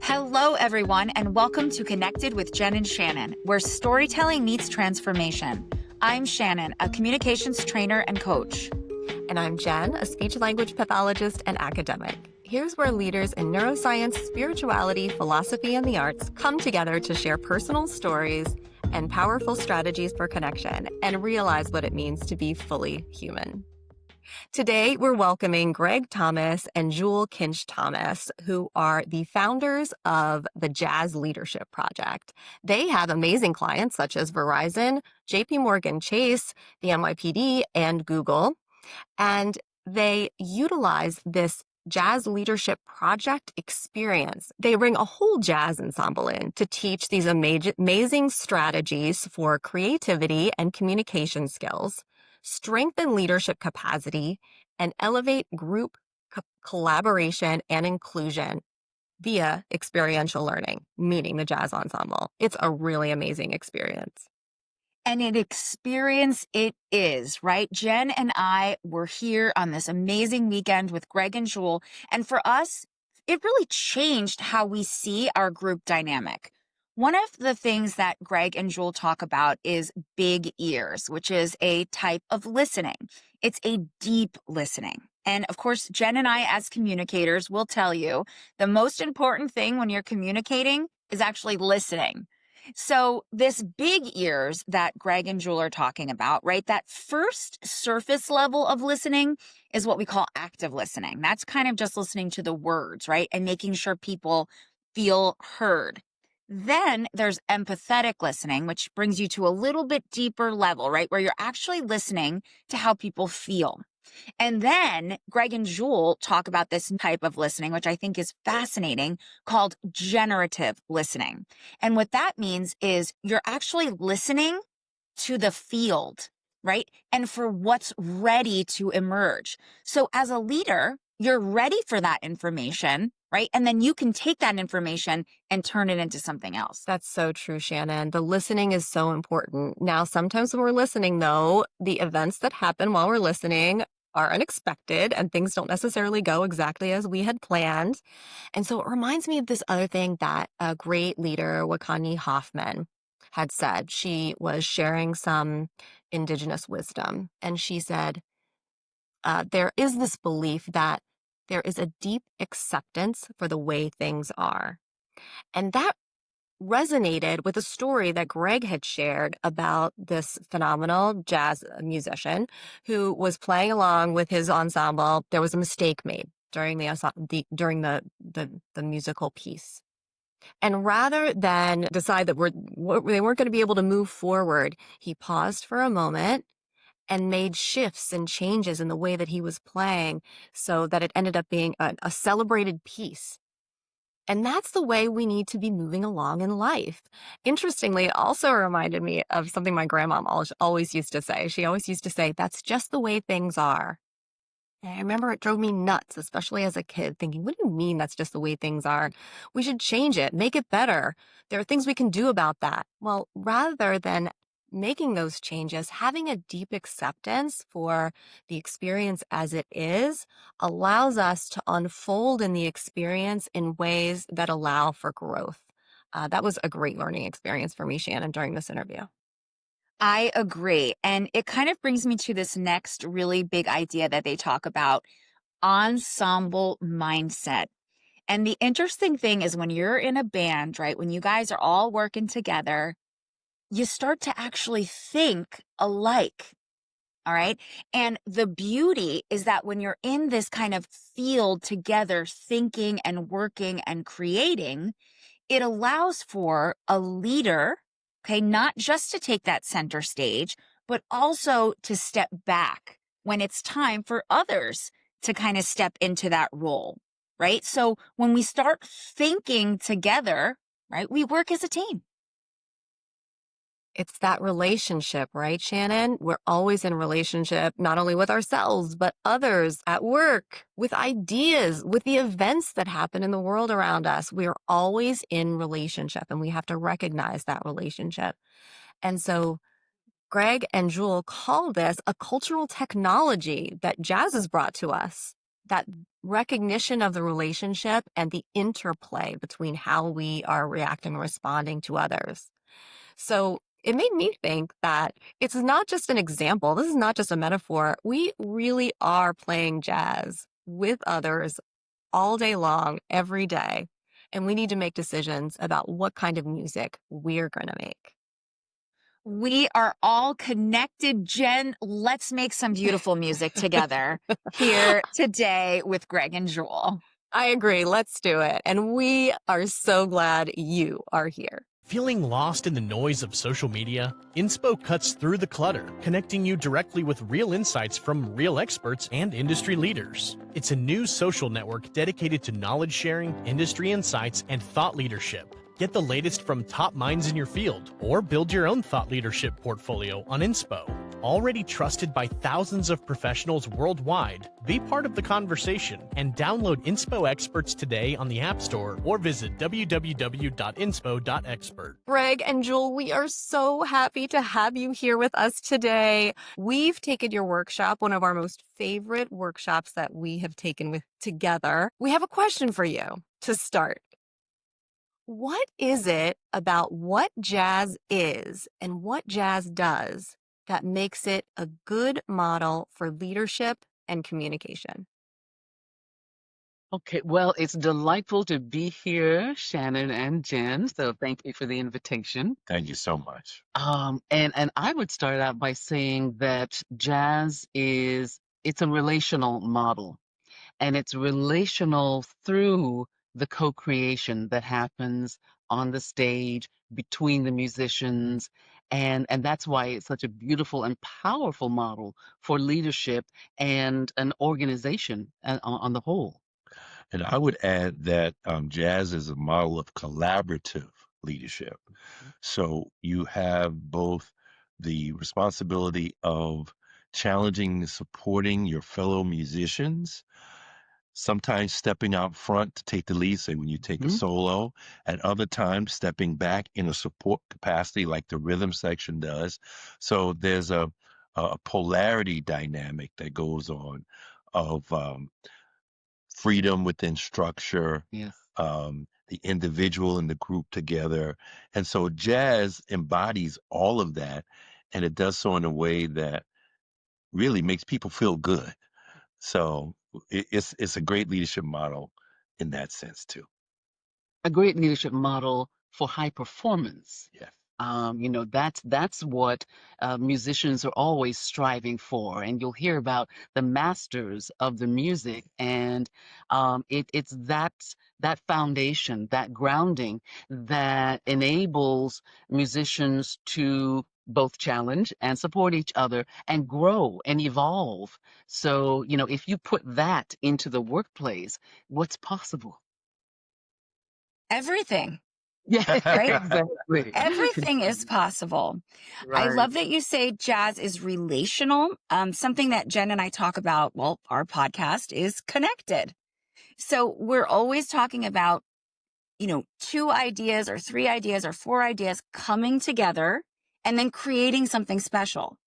Hello, everyone, and welcome to Connected with Jen and Shannon, where storytelling meets transformation. I'm Shannon, a communications trainer and coach. And I'm Jen, a speech language pathologist and academic. Here's where leaders in neuroscience, spirituality, philosophy, and the arts come together to share personal stories and powerful strategies for connection and realize what it means to be fully human. Today, we're welcoming Kinch-Thomas and Jewel-Kinch-Thomas, who are the founders of the Jazz Leadership Project. They have amazing clients such as Verizon, JP Morgan Chase, the NYPD, and Google. And they utilize this jazz leadership project experience. They bring a whole jazz ensemble in to teach these amazing strategies for creativity and communication skills, strengthen leadership capacity, and elevate group collaboration and inclusion via experiential learning, meaning the jazz ensemble. It's a really amazing experience. And an experience it is, right? Jen and I were here on this amazing weekend with Greg and Jewel. And for us, it really changed how we see our group dynamic. One of the things that Greg and Jewel talk about is big ears, which is a type of listening. It's a deep listening. And of course, Jen and I, as communicators, will tell you the most important thing when you're communicating is actually listening. So this big ears that Greg and Jewel are talking about, right? That first surface level of listening is what we call active listening. That's kind of just listening to the words, right? And making sure people feel heard. Then there's empathetic listening, which brings you to a little bit deeper level, right? Where you're actually listening to how people feel. And then Greg and Jewel talk about this type of listening, which I think is fascinating, called generative listening. And what that means is you're actually listening to the field, right? And for what's ready to emerge. So as a leader, you're ready for that information, right? And then you can take that information and turn it into something else. That's so true, Shannon. The listening is so important. Now, sometimes when we're listening, though, the events that happen while we're listening are unexpected and things don't necessarily go exactly as we had planned. And so it reminds me of this other thing that a great leader, Wakani Hoffman, had said. She was sharing some indigenous wisdom, and she said, there is this belief that there is a deep acceptance for the way things are. And that resonated with a story that Greg had shared about this phenomenal jazz musician who was playing along with his ensemble. There was a mistake made during the musical piece. And rather than decide that they weren't going to be able to move forward, he paused for a moment and made shifts and changes in the way that he was playing so that it ended up being a celebrated piece. And that's the way we need to be moving along in life. Interestingly, it also reminded me of something my grandma always used to say. She always used to say, that's just the way things are. And I remember it drove me nuts, especially as a kid, thinking, what do you mean that's just the way things are? We should change it, make it better. There are things we can do about that. Well, rather than making those changes, having a deep acceptance for the experience as it is allows us to unfold in the experience in ways that allow for growth. That was a great learning experience for me, Shannon, during this interview. I agree. And it kind of brings me to this next really big idea that they talk about, ensemble mindset. And the interesting thing is when you're in a band, right, when you guys are all working together, you start to actually think alike. All right. And the beauty is that when you're in this kind of field together, thinking and working and creating, it allows for a leader, okay, not just to take that center stage, but also to step back when it's time for others to kind of step into that role, right? So when we start thinking together, right, we work as a team. It's that relationship, right, Shannon? We're always in relationship, not only with ourselves, but others at work, with ideas, with the events that happen in the world around us. We're always in relationship, and we have to recognize that relationship. And so Greg and Jewel call this a cultural technology that jazz has brought to us. that recognition of the relationship and the interplay between how we are reacting and responding to others. So it made me think that it's not just an example. This is not just a metaphor. We really are playing jazz with others all day long, every day. And we need to make decisions about what kind of music we're going to make. We are all connected, Jen. Let's make some beautiful music together here today with Greg and Jewel. I agree. Let's do it. And we are so glad you are here. Feeling lost in the noise of social media? Inspo cuts through the clutter, connecting you directly with real insights from real experts and industry leaders. It's a new social network dedicated to knowledge sharing, industry insights, and thought leadership. Get the latest from top minds in your field, or build your own thought leadership portfolio on Inspo. Already trusted by thousands of professionals worldwide, be part of the conversation and download Inspo Experts today on the App Store or visit www.inspo.expert. Greg and Jewel, we are so happy to have you here with us today. We've taken your workshop, one of our most favorite workshops that we have taken together. We have a question for you to start. What is it about what jazz is and what jazz does that makes it a good model for leadership and communication? Okay, well, it's delightful to be here, Shannon and Jen. So thank you for the invitation. Thank you so much. And I would start out by saying that jazz it's a relational model, and it's relational through the co-creation that happens on the stage between the musicians, and that's why it's such a beautiful and powerful model for leadership and an organization on the whole. And I would add that jazz is a model of collaborative leadership. So you have both the responsibility of challenging and supporting your fellow musicians, sometimes stepping out front to take the lead, say when you take a Mhm. solo, at other times stepping back in a support capacity like the rhythm section does. So there's a polarity dynamic that goes on of freedom within structure, Yes. the individual and the group together. And so jazz embodies all of that, and it does so in a way that really makes people feel good. So it's a great leadership model in that sense too. A great leadership model for high performance. Yes. That's what musicians are always striving for, and you'll hear about the masters of the music, and it's that foundation, that grounding, that enables musicians to both challenge and support each other and grow and evolve. So, if you put that into the workplace, what's possible? Everything, Yeah, right? exactly. Everything is possible. I Right. love that you say jazz is relational. Something that Jen and I talk about, well, our podcast is connected. So we're always talking about, two ideas or three ideas or four ideas coming together and then creating something special.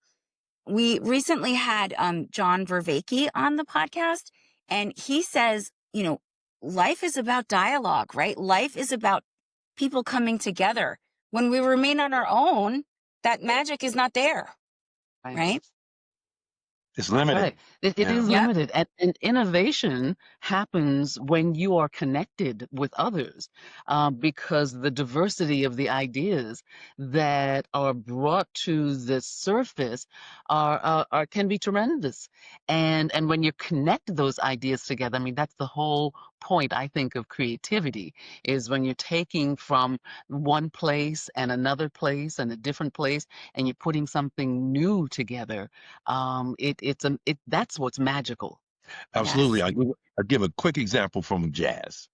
We recently had John Vervaeke on the podcast, and he says, life is about dialogue, right? Life is about people coming together. When we remain on our own, that magic is not there, Right. right? It's That's limited. right. It Yeah. is Yep. limited. And innovation happens when you are connected with others, because the diversity of the ideas that are brought to the surface can be tremendous. And when you connect those ideas together, I mean, that's the whole point, I think, of creativity, is when you're taking from one place and another place and a different place, and you're putting something new together. That's what's magical. Absolutely. Yes. I'll give a quick example from jazz.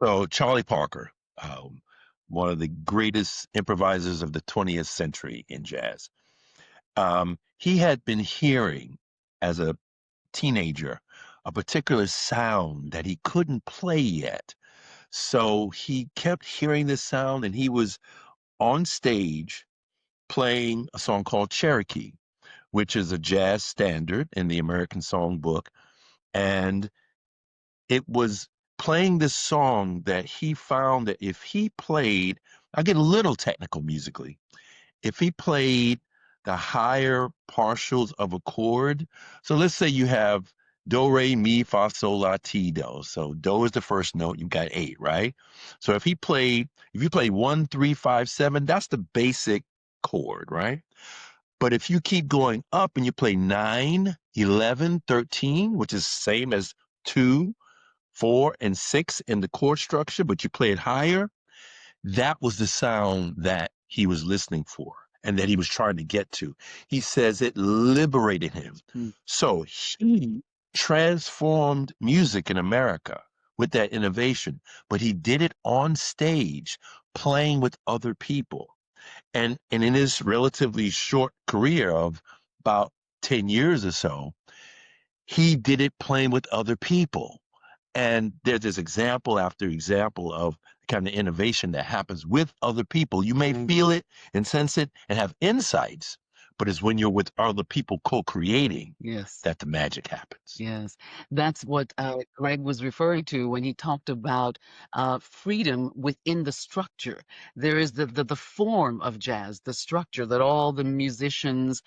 So Charlie Parker, um, one of the greatest improvisers of the 20th century in jazz. He had been hearing as a teenager a particular sound that he couldn't play yet. So he kept hearing this sound, and he was on stage playing a song called Cherokee, which is a jazz standard in the American Songbook. And it was playing this song that he found that if he played, I get a little technical musically, if he played the higher partials of a chord, so let's say you have do, re, mi, fa, sol, la, ti, do. So do is the first note, you've got 8, right? So if you play 1, 3, 5, 7, that's the basic chord, right? But if you keep going up and you play 9, 11, 13, which is same as 2, 4, and 6 in the chord structure, but you play it higher, that was the sound that he was listening for and that he was trying to get to. He says it liberated him. So he transformed music in America with that innovation, but he did it on stage, playing with other people. And in his relatively short career of about 10 years or so, he did it playing with other people. And there's this example after example of kind of innovation that happens with other people. You may feel it and sense it and have insights, but it's when you're with other people co-creating Yes. that the magic happens. Yes, that's what Greg was referring to when he talked about freedom within the structure. There is the form of jazz, the structure that all the musicians,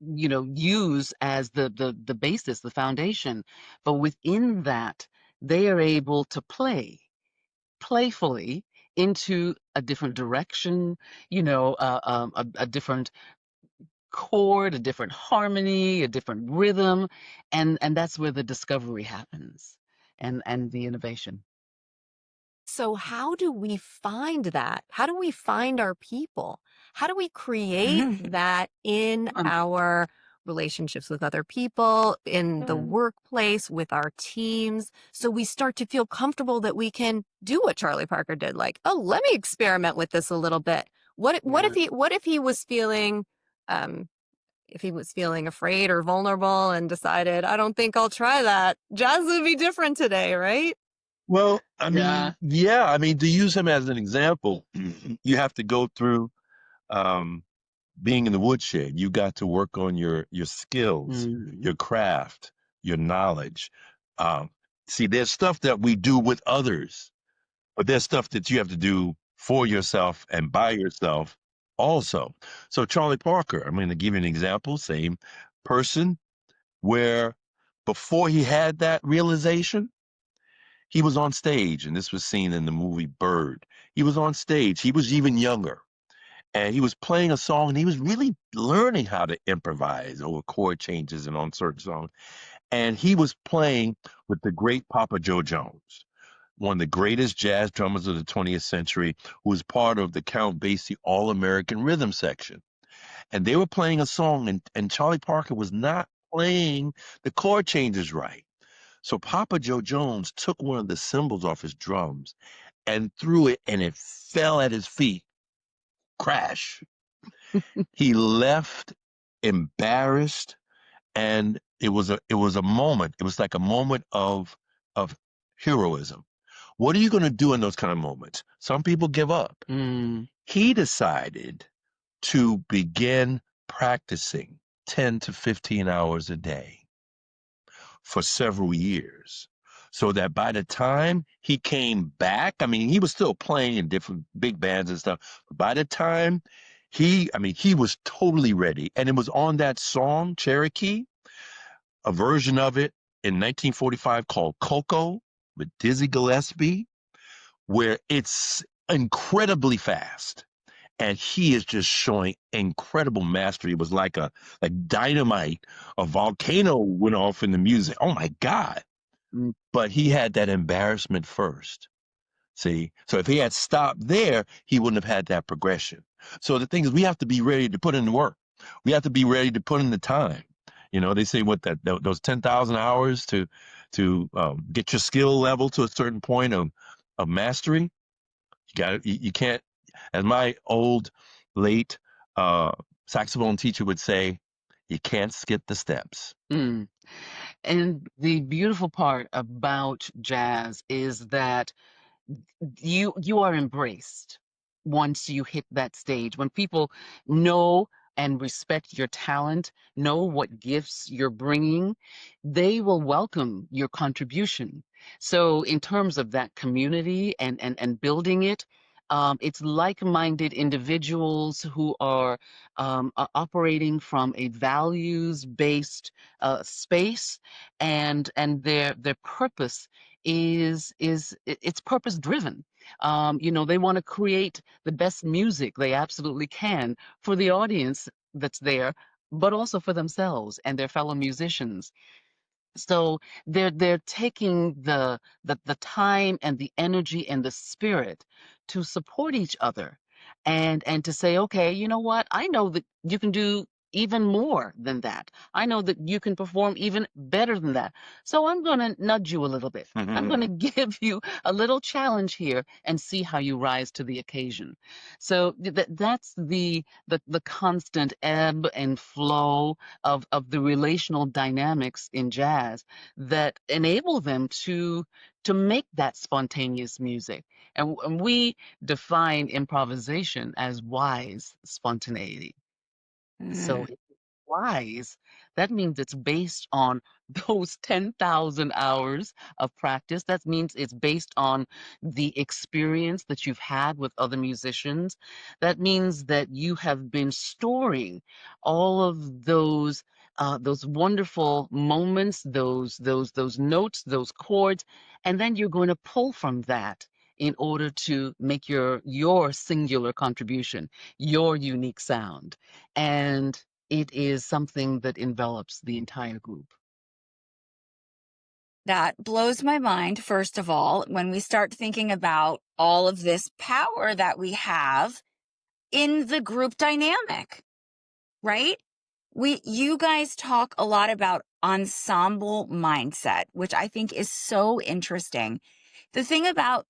use as the basis, the foundation. But within that, they are able to play playfully into a different direction, a different chord, a different harmony, a different rhythm, and that's where the discovery happens and the innovation. So how do we find that? How do we find our people? How do we create that in our relationships with other people, in the workplace, with our teams, so we start to feel comfortable that we can do what Charlie Parker did? Like, oh, let me experiment with this a little bit. What if he was feeling if he was feeling afraid or vulnerable and decided, I don't think I'll try that. Jazz would be different today, right? Well, Yeah. I mean, to use him as an example, you have to go through um, being in the woodshed. You got to work on your skills, your craft, your knowledge. Um, See, there's stuff that we do with others, but there's stuff that you have to do for yourself and by yourself also. So Charlie Parker, I'm going to give you an example, same person, where before he had that realization, he was on stage, and this was seen in the movie Bird. He was on stage. He was even younger, and he was playing a song, and he was really learning how to improvise over chord changes and on certain songs. And he was playing with the great Papa Joe Jones, one of the greatest jazz drummers of the 20th century, who was part of the Count Basie All-American Rhythm section. And they were playing a song, and Charlie Parker was not playing the chord changes right. So Papa Joe Jones took one of the cymbals off his drums and threw it, and it fell at his feet. Crash. He left embarrassed, and it was a moment. It was like a moment of heroism. What are you going to do in those kind of moments? Some people give up. He decided to begin practicing 10 to 15 hours a day for several years, so that by the time he came back, I mean, he was still playing in different big bands and stuff. But by the time he was totally ready. And it was on that song, Cherokee, a version of it in 1945 called Coco with Dizzy Gillespie, where it's incredibly fast. And he is just showing incredible mastery. It was like a dynamite, a volcano went off in the music. Oh my God. But he had that embarrassment first. See? So if he had stopped there, he wouldn't have had that progression. So the thing is, we have to be ready to put in the work. We have to be ready to put in the time. They say those 10,000 hours to get your skill level to a certain point of mastery. You can't, as my old late saxophone teacher would say, you can't skip the steps. And the beautiful part about jazz is that you are embraced once you hit that stage. When people know and respect your talent, know what gifts you're bringing, they will welcome your contribution. So, in terms of that community and building it, it's like-minded individuals who are operating from a values-based space, and their purpose it's purpose driven. They want to create the best music they absolutely can for the audience that's there, but also for themselves and their fellow musicians. So they're taking the time and the energy and the spirit to support each other, and to say, okay, you know what? I know that you can do even more than that. I know that you can perform even better than that. So I'm going to nudge you a little bit. I'm going to give you a little challenge here and see how you rise to the occasion. So that's the constant ebb and flow of the relational dynamics in jazz that enable them to make that spontaneous music. And we define improvisation as wise spontaneity. So Mm. if it's wise, that means it's based on those 10,000 hours of practice. That means it's based on the experience that you've had with other musicians. That means that you have been storing all of those wonderful moments, those notes, those chords, and then you're going to pull from that in order to make your singular contribution, your unique sound. And it is something that envelops the entire group. That blows my mind, first of all, when we start thinking about all of this power that we have in the group dynamic, right? You guys talk a lot about ensemble mindset, which I think is so interesting. The thing about,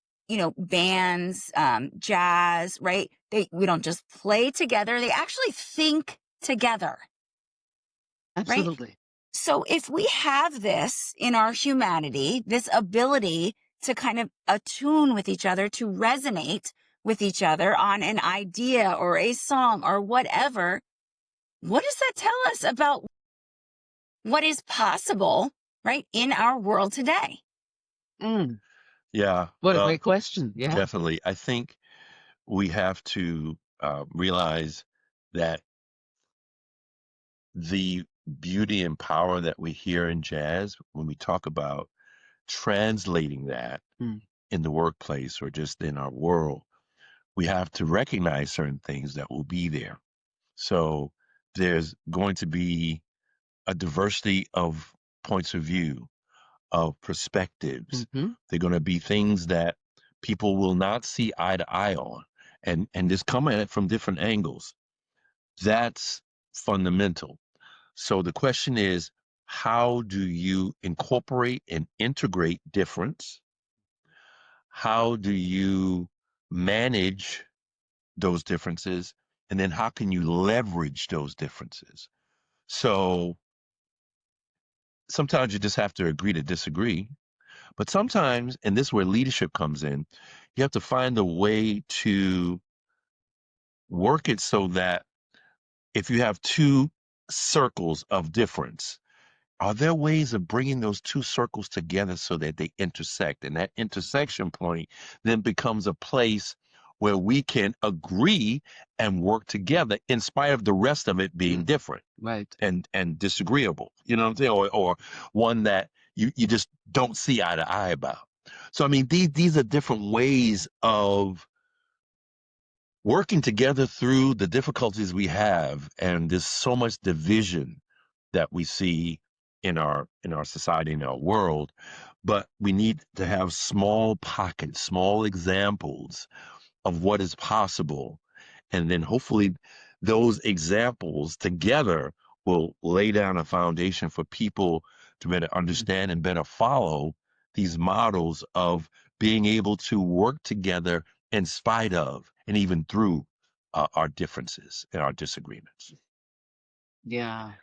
bands, jazz, right? We don't just play together. They actually think together, right? Absolutely. So if we have this in our humanity, this ability to kind of attune with each other, to resonate with each other on an idea or a song or whatever, what does that tell us about what is possible, right, in our world today? Mm, Yeah, what a great question. Yeah. definitely. I think we have to realize that the beauty and power that we hear in jazz, when we talk about translating that Mm, in the workplace or just in our world, we have to recognize certain things that will be there. So there's going to be a diversity of points of view, of perspectives. mhm. They're going to be things that people will not see eye to eye on, and just come at it from different angles. That's fundamental. So the question is, how do you incorporate and integrate difference? How do you manage those differences? And then how can you leverage those differences? So sometimes you just have to agree to disagree. But sometimes, and this is where leadership comes in, you have to find a way to work it so that if you have two circles of difference, are there ways of bringing those two circles together so that they intersect? And that intersection point then becomes a place where we can agree and work together in spite of the rest of it being Mm, different right. and disagreeable. You know what I'm saying? Or one that you just don't see eye to eye about. So I mean these are different ways of working together through the difficulties we have, and there's so much division that we see in our society, in our world, but we need to have small pockets, small examples of what is possible, and then hopefully those examples together will lay down a foundation for people to better Mm, understand and better follow these models of being able to work together in spite of and even through our differences and our disagreements. yeah.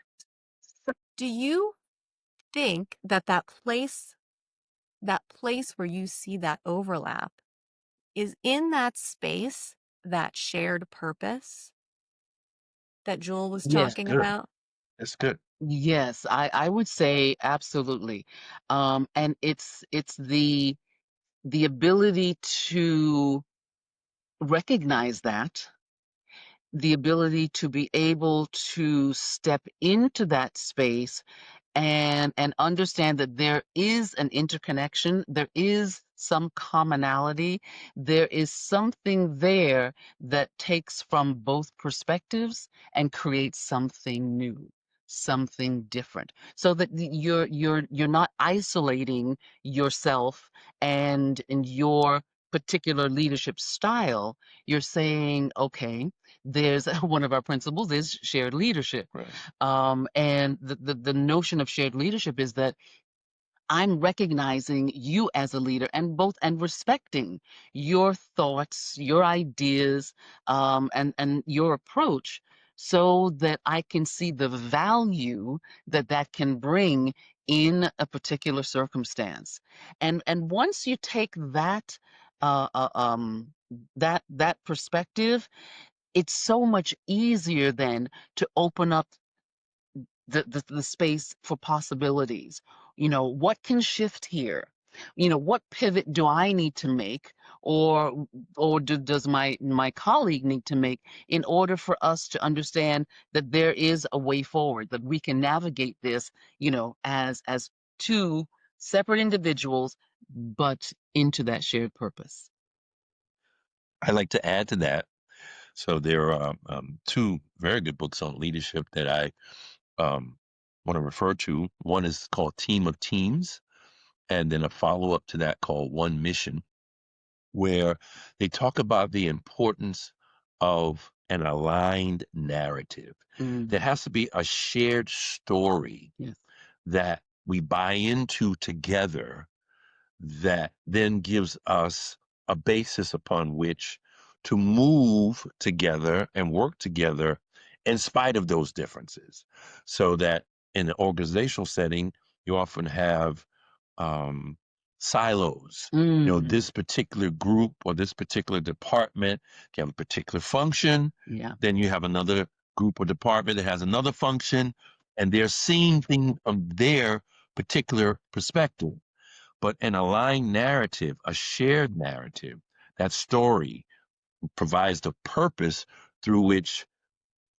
Do you think that that place where you see that overlap is in that space, that shared purpose that Jewel was Yeah. talking Good. about? That's good. Yes, I would say absolutely. And it's the ability to recognize that, the ability to be able to step into that space and understand that there is an interconnection, there is some commonality, there is something there that takes from both perspectives and creates something new, something different, so that you're not isolating yourself and your particular leadership style. You're saying, okay, there's one of our principles is shared leadership. Right. And the notion of shared leadership is that I'm recognizing you as a leader and respecting your thoughts, your ideas, and your approach, so that I can see the value that that can bring in a particular circumstance. And once you take that that perspective, it's so much easier then to open up the space for possibilities. What can shift here? What pivot do I need to make, or does my colleague need to make, in order for us to understand that there is a way forward, that we can navigate this, as two separate individuals, but into that shared purpose. I like to add to that. So there are two very good books on leadership that I want to refer to. One is called Team of Teams, and then a follow up to that called One Mission, where they talk about the importance of an aligned narrative. There Mm, has to be a shared story yes. that we buy into together that then gives us a basis upon which to move together and work together in spite of those differences. So that in an organizational setting, you often have um, silos. Mm, This particular group or this particular department can have a particular function. yeah. Then you have another group or department that has another function, and they're seeing things from their particular perspective. But an aligned narrative, a shared narrative, that story provides the purpose through which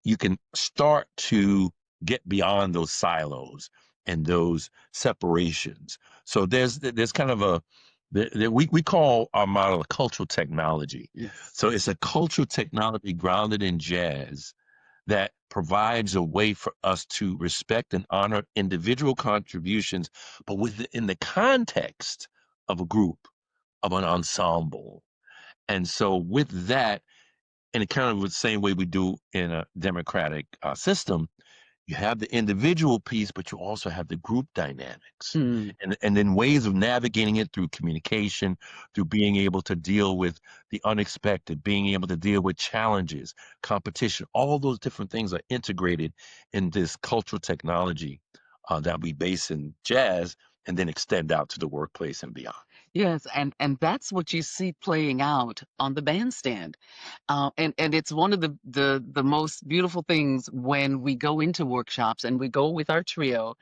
you can start to get beyond those silos and those separations. So there's kind of we call our model a cultural technology. Yes. So it's a cultural technology grounded in jazz that provides a way for us to respect and honor individual contributions, but within the context of a group, of an ensemble. And so with that, in a kind of the same way we do in a democratic system, you have the individual piece, but you also have the group dynamics, Mm, and then ways of navigating it through communication, through being able to deal with the unexpected, being able to deal with challenges, competition. All those different things are integrated in this cultural technology that we base in jazz and then extend out to the workplace and beyond. yes, and that's what you see playing out on the bandstand. And it's one of the most beautiful things when we go into workshops and we go with our trio,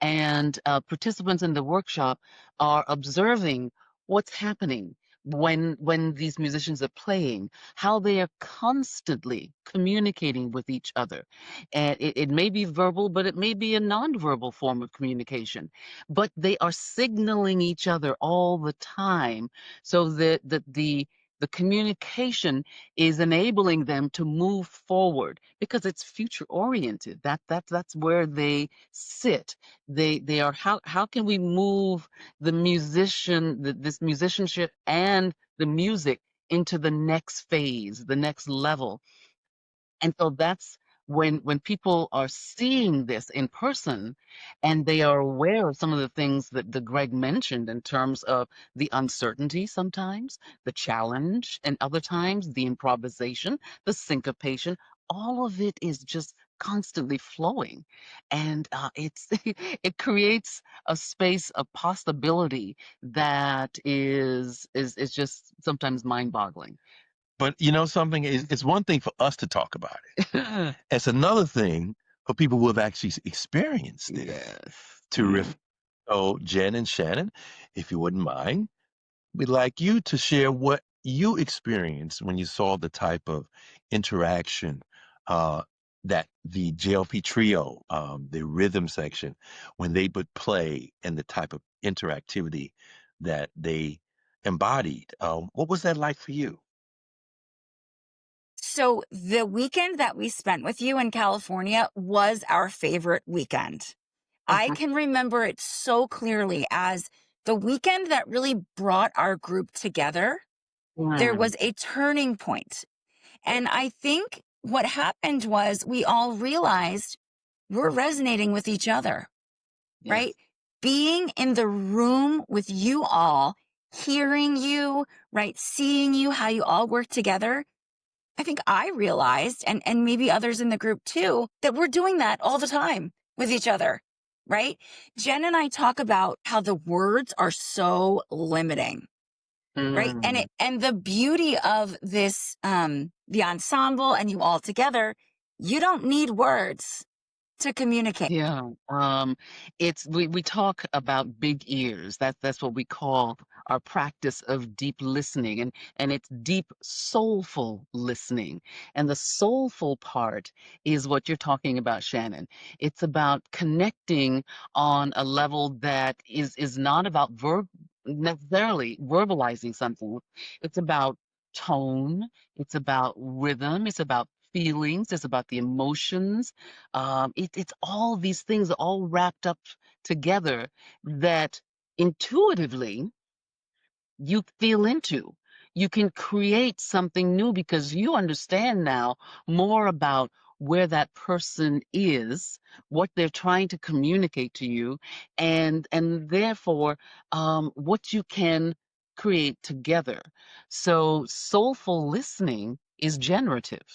and participants in the workshop are observing what's happening when these musicians are playing, how they are constantly communicating with each other. And it may be verbal, but it may be a nonverbal form of communication, but they are signaling each other all the time, so that the communication is enabling them to move forward, because it's future oriented. That's where they sit. They are, how can we move this musicianship and the music into the next phase, the next level. And so that's when people are seeing this in person, and they are aware of some of the things that the Greg mentioned, in terms of the uncertainty sometimes, the challenge, and other times the improvisation, the syncopation. All of it is just constantly flowing, and it's it creates a space of possibility that is just sometimes mind-boggling. But you know something? It's one thing for us to talk about it. It's another thing for people who have actually experienced it. Yes. Terrific. So, Jen and Shannon, if you wouldn't mind, we'd like you to share what you experienced when you saw the type of interaction uh, that the JLP trio, the rhythm section, when they would play and the type of interactivity that they embodied. What was that like for you? So the weekend that we spent with you in California was our favorite weekend. I can remember it so clearly as the weekend that really brought our group together. There Mm, was a turning point. And I think what happened was we all realized we're resonating with each other, yes. right? Being in the room with you all, hearing you, right? Seeing you, how you all work together. I think I realized, and maybe others in the group too, that we're doing that all the time with each other, right? Jen and I talk about how the words are so limiting, right? Mm. And the beauty of this, the ensemble and you all together, you don't need words to communicate. Yeah, it's we talk about big ears. That's what we call our practice of deep listening, and it's deep soulful listening. And the soulful part is what you're talking about, Shannon. It's about connecting on a level that is not about necessarily verbalizing something. It's about tone. It's about rhythm. It's about feelings. It's about the emotions. It's all these things all wrapped up together that intuitively you feel into. You can create something new because you understand now more about where that person is, what they're trying to communicate to you, and therefore what you can create together. So soulful listening is generative.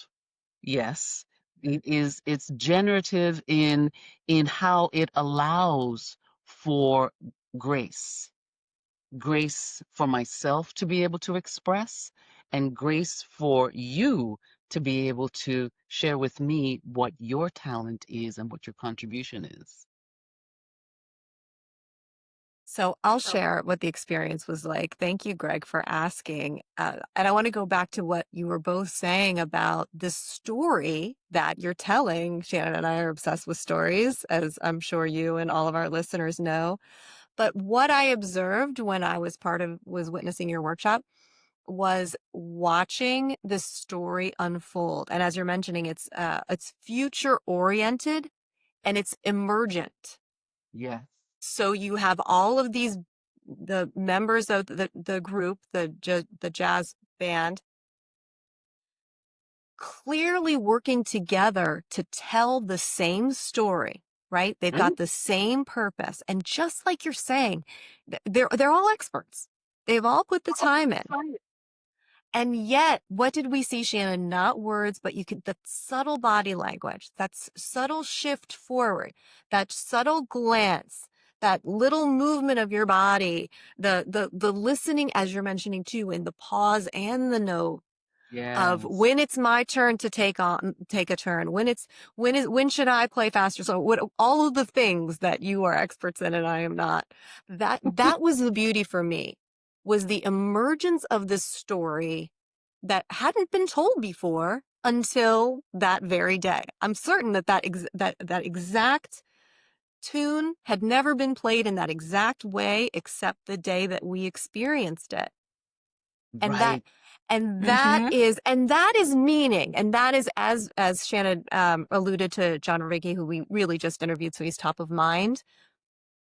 Yes, it's generative in how it allows for grace. Grace for myself to be able to express, and grace for you to be able to share with me what your talent is and what your contribution is. So I'll share what the experience was like. Thank you, Greg, for asking. And I want to go back to what you were both saying about the story that you're telling. Shannon and I are obsessed with stories, as I'm sure you and all of our listeners know. But what I observed when I was witnessing your workshop was watching the story unfold. And as you're mentioning, it's future oriented and it's emergent. Yes. So you have all of the members of the group, the jazz band, clearly working together to tell the same story, right? They've Mhm. got the same purpose. And just like you're saying, they're all experts. They've all put the time in. And yet, what did we see, Shannon? Not words, but the subtle body language, subtle shift forward, that subtle glance, that little movement of your body, the listening, as you're mentioning too, in the pause and the note of Yes. when it's my turn to take a turn, when should I play faster? So what, all of the things that you are experts in and I am not, that was the beauty for me, was the emergence of this story that hadn't been told before until that very day. I'm certain that exact tune had never been played in that exact way except the day that we experienced it. And that Right. and that Mm-hmm. is and that is meaning, and that is, as Shannon alluded to John Ravicki, who we really just interviewed, so he's top of mind.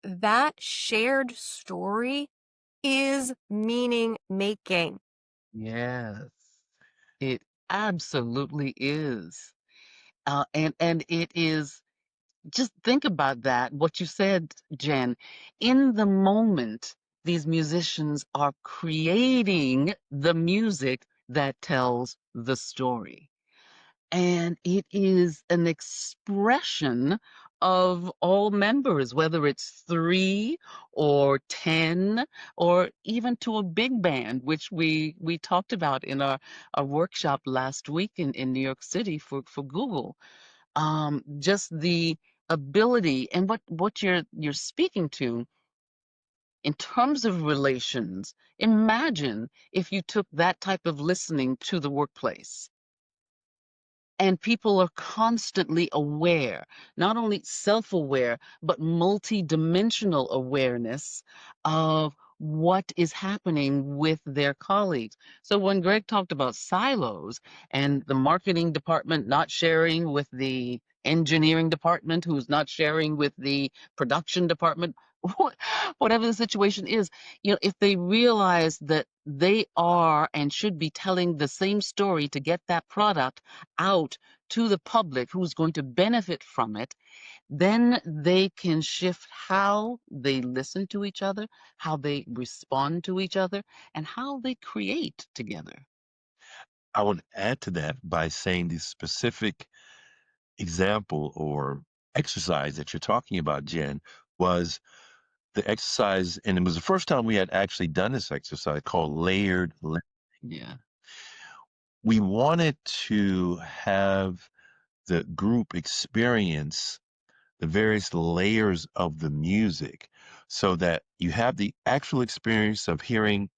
That shared story is meaning making. Yes. It absolutely is. And it is. Just think about that, what you said, Jen. In the moment, these musicians are creating the music that tells the story. And it is an expression of all members, whether it's 3 or 10 or even to a big band, which we talked about in our workshop last week in New York City for Google. Just the ability and what you're speaking to in terms of relations. Imagine if you took that type of listening to the workplace and people are constantly aware, not only self-aware, but multi-dimensional awareness of what is happening with their colleagues. So when Greg talked about silos and the marketing department not sharing with the engineering department, who's not sharing with the production department, whatever the situation is, if they realize that they are and should be telling the same story to get that product out to the public who's going to benefit from it, then they can shift how they listen to each other, how they respond to each other, and how they create together. I would add to that by saying the specific example or exercise that you're talking about, Jen, was the exercise, and it was the first time we had actually done this exercise called layered listening. Yeah. We wanted to have the group experience the various layers of the music so that you have the actual experience of hearing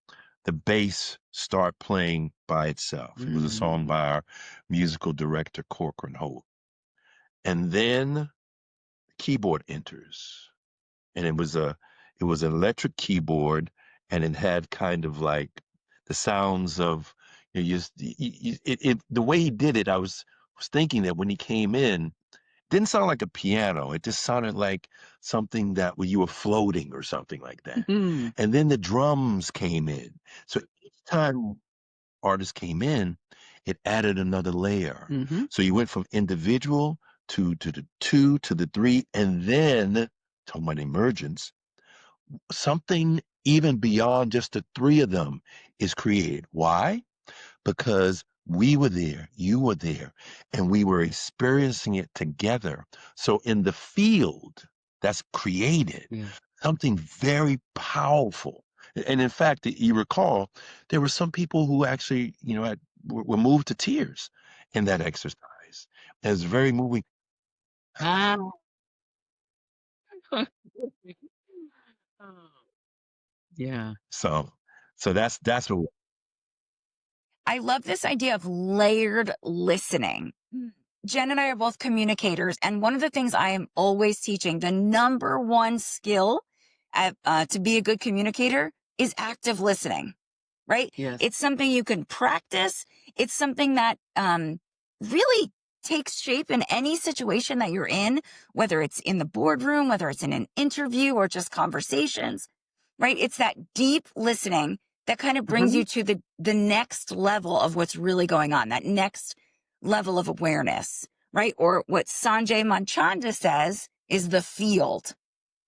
the bass start playing by itself. It was a song Mm. by our musical director, Corcoran Holt. And then the keyboard enters. And it was an electric keyboard, and it had kind of like the sounds of the way he did it. I was thinking that when he came in, didn't sound like a piano. It just sounded like something that where you were floating or something like that. Mhm. And then the drums came in. So each time artists came in, it added another layer. Mhm. So you went from individual to the two to the three, and then talking about emergence, something even beyond just the three of them is created. Why? Because we were there, you were there, and we were experiencing it together. So in the field that's created, Yeah. something very powerful. And in fact, you recall, there were some people who actually, were moved to tears in that exercise. It was very moving. Ah. Yeah. So, so that's what. I love this idea of layered listening. Jen and I are both communicators. And one of the things I am always teaching, the number one skill to be a good communicator is active listening, right? Yes. It's something you can practice. It's something that really takes shape in any situation that you're in, whether it's in the boardroom, whether it's in an interview or just conversations, right? It's that deep listening that kind of brings Mhm. you to the next level of what's really going on, that next level of awareness, right? Or what Sanjay Manchanda says is the field,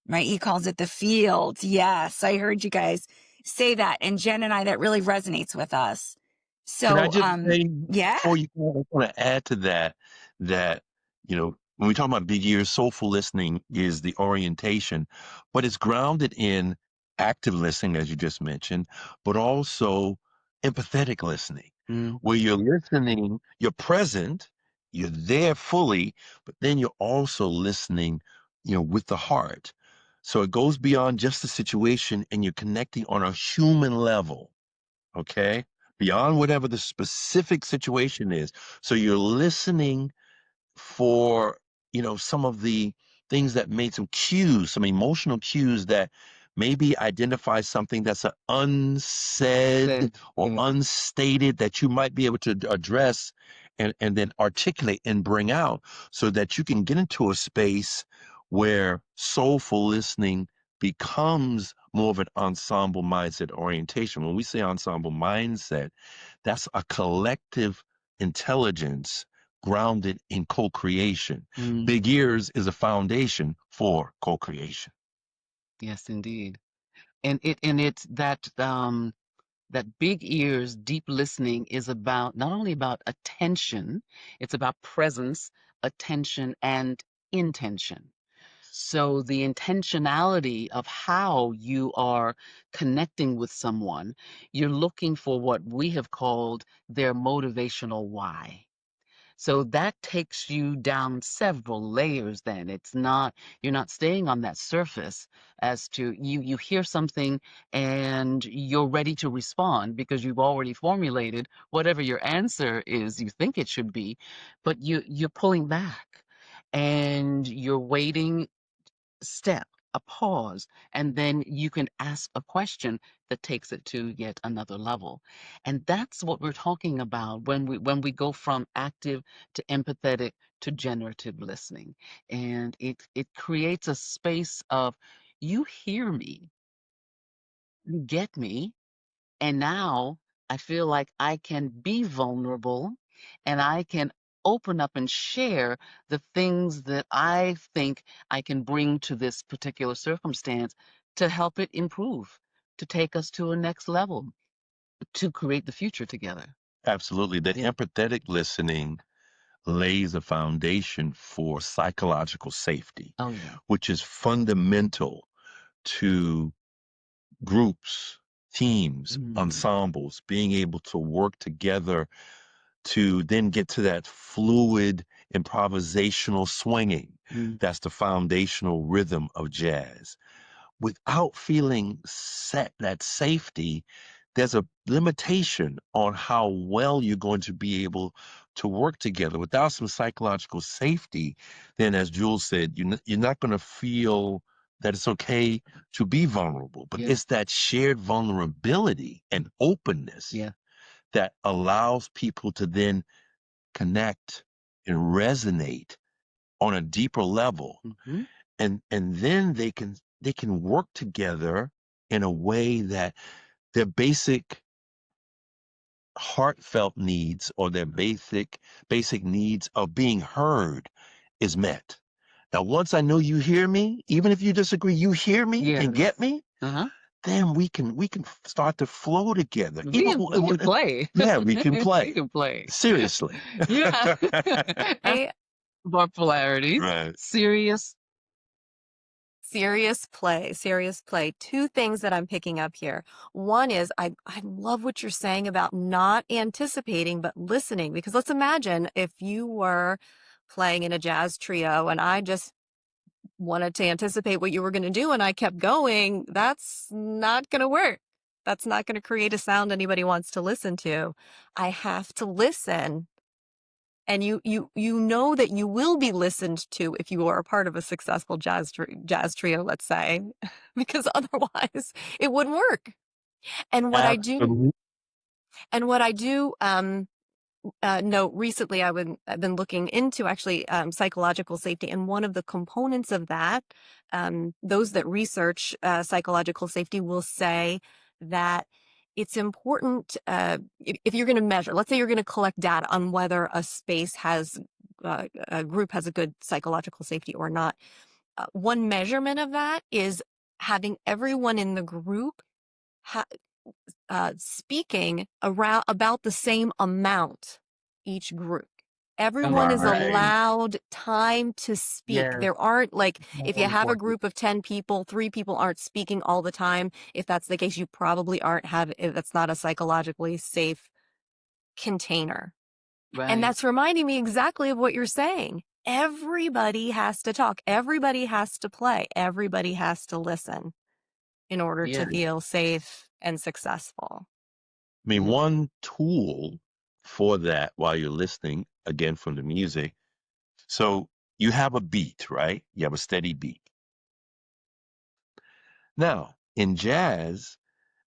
right? He calls it the field. Yes, I heard you guys say that. And Jen and I, that really resonates with us. Can I So, just say yeah, before you go, I want to add to that that when we talk about big ears, soulful listening is the orientation, but it's grounded in active listening, as you just mentioned, but also empathetic listening, Mm. where you're listening, you're present, you're there fully, but then you're also listening, with the heart. So it goes beyond just the situation, and you're connecting on a human level. Okay? Beyond whatever the specific situation is. So you're listening for, some of the things that made some cues, some emotional cues that maybe identify something that's an unsaid Said. or Yeah. unstated that you might be able to address and then articulate and bring out so that you can get into a space where soulful listening becomes more of an ensemble mindset orientation. When we say ensemble mindset, that's a collective intelligence grounded in co-creation. Mm. Big Ears is a foundation for co-creation. Yes, indeed. And it's that big ears, deep listening is about not only about attention, it's about presence, attention, and intention. So the intentionality of how you are connecting with someone, you're looking for what we have called their motivational why. So that takes you down several layers then. It's not, you're not staying on that surface as to you hear something and you're ready to respond because you've already formulated whatever your answer is you think it should be, but you're pulling back and you're waiting, step, a pause, and then you can ask a question that takes it to yet another level. And that's what we're talking about when we go from active to empathetic to generative listening. And it creates a space of you hear me, you get me, and now I feel like I can be vulnerable and I can open up and share the things that I think I can bring to this particular circumstance to help it improve, to take us to a next level, to create the future together. Absolutely. The Yeah. empathetic listening lays a foundation for psychological safety, Oh, yeah. which is fundamental to groups, teams, Mm. ensembles, being able to work together to then get to that fluid improvisational swinging. Mm. That's the foundational rhythm of jazz. Without feeling that safety, there's a limitation on how well you're going to be able to work together. Without some psychological safety, then as Jules said, you're not going to feel that it's okay to be vulnerable. But Yeah. it's that shared vulnerability and openness Yeah. that allows people to then connect and resonate on a deeper level, Hmm. and then they can work together in a way that their basic heartfelt needs or their basic needs of being heard is met. Now, once I know you hear me, even if you disagree, you hear me and Yes. get me, Uh-huh. then we can start to flow together. We can play. Yeah, we can We play. can play. Seriously. Yeah. I Bar polarities. Right. Serious. Serious play, serious play. Two things that I'm picking up here. One is I love what you're saying about not anticipating, but listening. Because let's imagine if you were playing in a jazz trio and I just wanted to anticipate what you were going to do and I kept going, that's not going to work. That's not going to create a sound anybody wants to listen to. I have to listen, and you know that you will be listened to if you are a part of a successful jazz trio, let's say, because otherwise it wouldn't work. And what I do Absolutely. and what I do note recently, I've been looking into actually psychological safety, and one of the components of that, those that research psychological safety will say that it's important if you're going to measure. Let's say you're going to collect data on whether a space has a group has a good psychological safety or not. One measurement of that is having everyone in the group ha- speaking around about the same amount each group. Everyone is Right. allowed time to speak. Yes. There aren't like, if More you have a important. group of 10 people, 3 people aren't speaking all the time. If that's the case, you probably aren't if that's not a psychologically safe container. And Right. that's reminding me exactly of what you're saying. Everybody has to talk. Everybody has to play. Everybody has to listen in order to Yeah. feel safe and successful. I mean, Yeah. one tool for that while you're listening, again from the music. So you have a beat, right? You have a steady beat. Now, in jazz,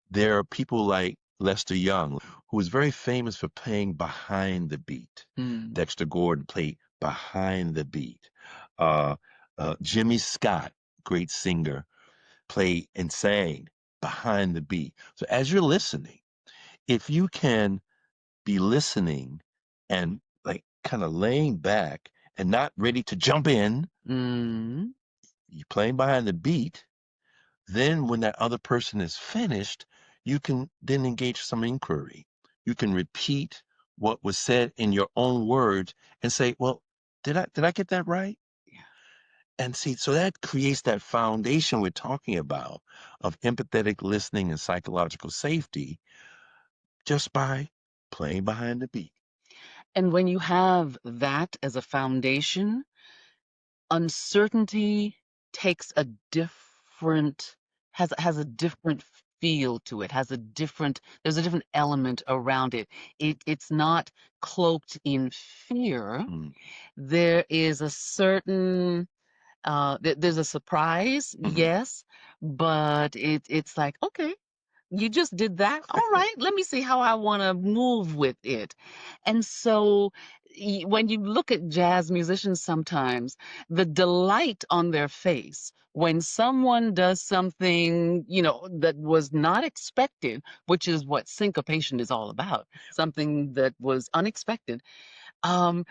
there are people like Lester Young, who is very famous for playing behind the beat. Mm. Dexter Gordon played behind the beat. Uh, Jimmy Scott, great singer, played and sang behind the beat. So as you're listening, if you can be listening and like kind of laying back and not ready to jump in, Mm. you're playing behind the beat. Then when that other person is finished, you can then engage some inquiry. You can repeat what was said in your own words and say, well, did I get that right? Yeah. And see, so that creates that foundation we're talking about of empathetic listening and psychological safety just by playing behind the beat. And when you have that as a foundation, uncertainty takes a different has a different feel to it, has a different there's a different element around it. It's not cloaked in fear. Mm, There is a certain there's a surprise, mhm. yes, but it's like, okay, you just did that. All right, let me see how I want to move with it. And so when you look at jazz musicians sometimes, the delight on their face when someone does something, that was not expected, which is what syncopation is all about, something that was unexpected. um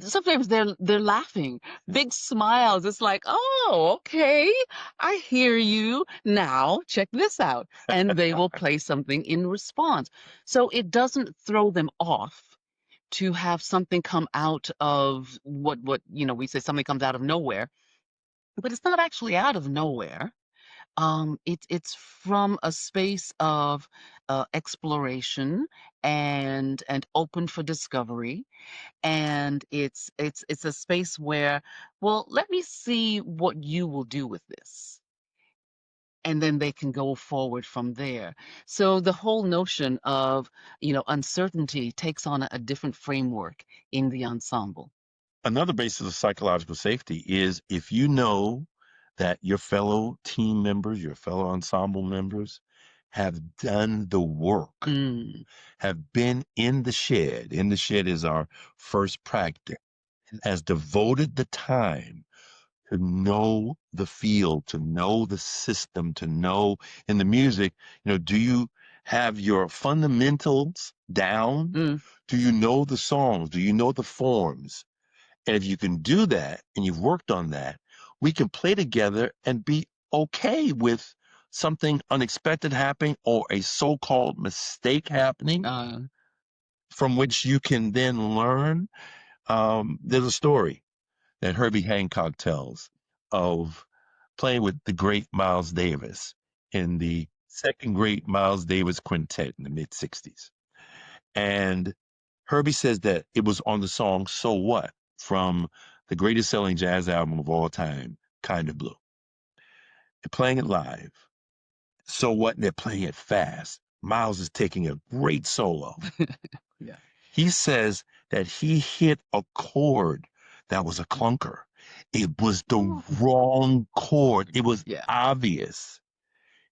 Sometimes they're laughing, big smiles. It's like, oh, okay, I hear you now, check this out, and they will play something in response. So it doesn't throw them off to have something come out of what we say, something comes out of nowhere, but it's not actually out of nowhere. It's from a space of exploration and open for discovery, and it's a space where, well, let me see what you will do with this, and then they can go forward from there. So the whole notion of, uncertainty takes on a different framework in the ensemble. Another basis of psychological safety is if you know that your fellow team members, your fellow ensemble members have done the work, Mm, have been in the shed. In the shed is our first practice, and has devoted the time to know the field, to know the system, to know in the music, do you have your fundamentals down? mm, Do you know the songs? Do you know the forms? And if you can do that and you've worked on that, we can play together and be okay with something unexpected happening or a so-called mistake happening uh, from which you can then learn. There's a story that Herbie Hancock tells of playing with the great Miles Davis in the second great Miles Davis quintet in the mid 60s. And Herbie says that it was on the song So What from the greatest selling jazz album of all time, Kind of Blue. They're playing it live. So What? They're playing it fast. Miles is taking a great solo. yeah. He says that he hit a chord that was a clunker. It was the Oh, wrong chord. It was yeah. obvious.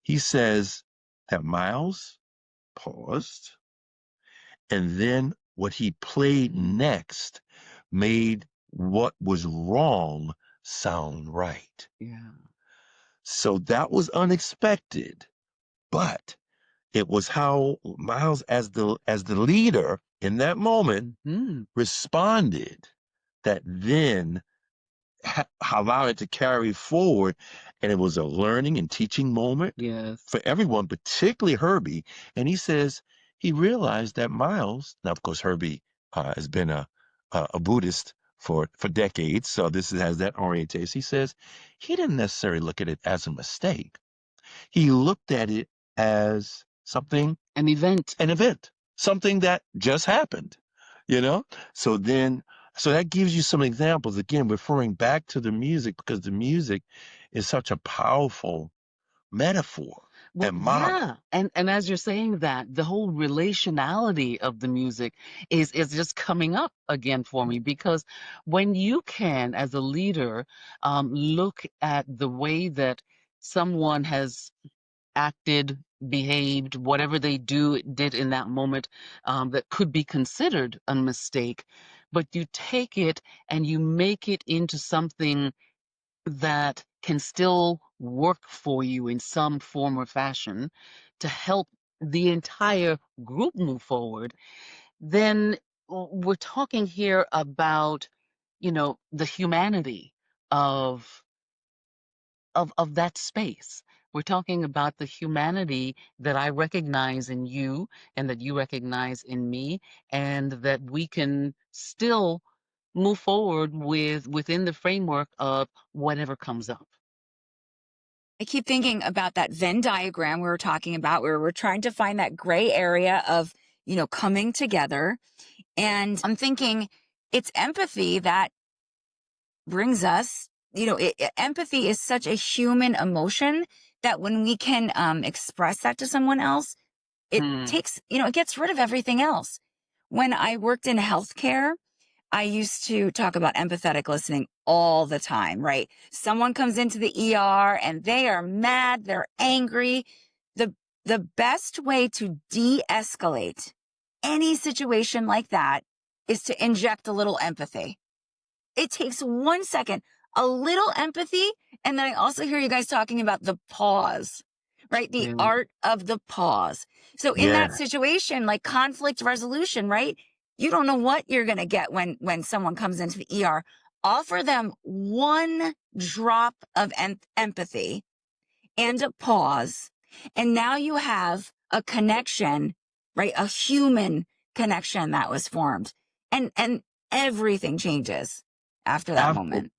He says that Miles paused, and then what he played next made what was wrong sound right. Yeah. So that was unexpected, but it was how Miles, as the leader in that moment, Hmm. responded that then allowed it to carry forward. And it was a learning and teaching moment Yes. for everyone, particularly Herbie. And he says he realized that Miles, now, of course, Herbie has been a Buddhist for decades. So this has that orientation. He says he didn't necessarily look at it as a mistake. He looked at it as something, An event. an event, something that just happened, you know? So then, so that gives you some examples, again, referring back to the music, because the music is such a powerful metaphor Well, and yeah, model. and as you're saying that, the whole relationality of the music is just coming up again for me, because when you can, as a leader, look at the way that someone has acted, behaved, whatever they did in that moment, that could be considered a mistake, but you take it and you make it into something that can still work for you in some form or fashion to help the entire group move forward, then we're talking here about, the humanity of of that space. We're talking about the humanity that I recognize in you and that you recognize in me, and that we can still move forward within the framework of whatever comes up. I keep thinking about that Venn diagram we were talking about, where we're trying to find that gray area of, coming together. And I'm thinking it's empathy that brings us, empathy is such a human emotion that when we can express that to someone else, it Hmm. takes, it gets rid of everything else. When I worked in healthcare, I used to talk about empathetic listening all the time, right? Someone comes into the ER and they are mad, they're angry. The, the best way to de-escalate any situation like that is to inject a little empathy. It takes 1 second, a little empathy. And then I also hear you guys talking about the pause, right? The Yeah. art of the pause. So in Yeah. that situation, like conflict resolution, right? You don't know what you're going to get when someone comes into the ER. Offer them one drop of empathy and a pause. And now you have a connection, right? A human connection that was formed. And everything changes after that I, moment.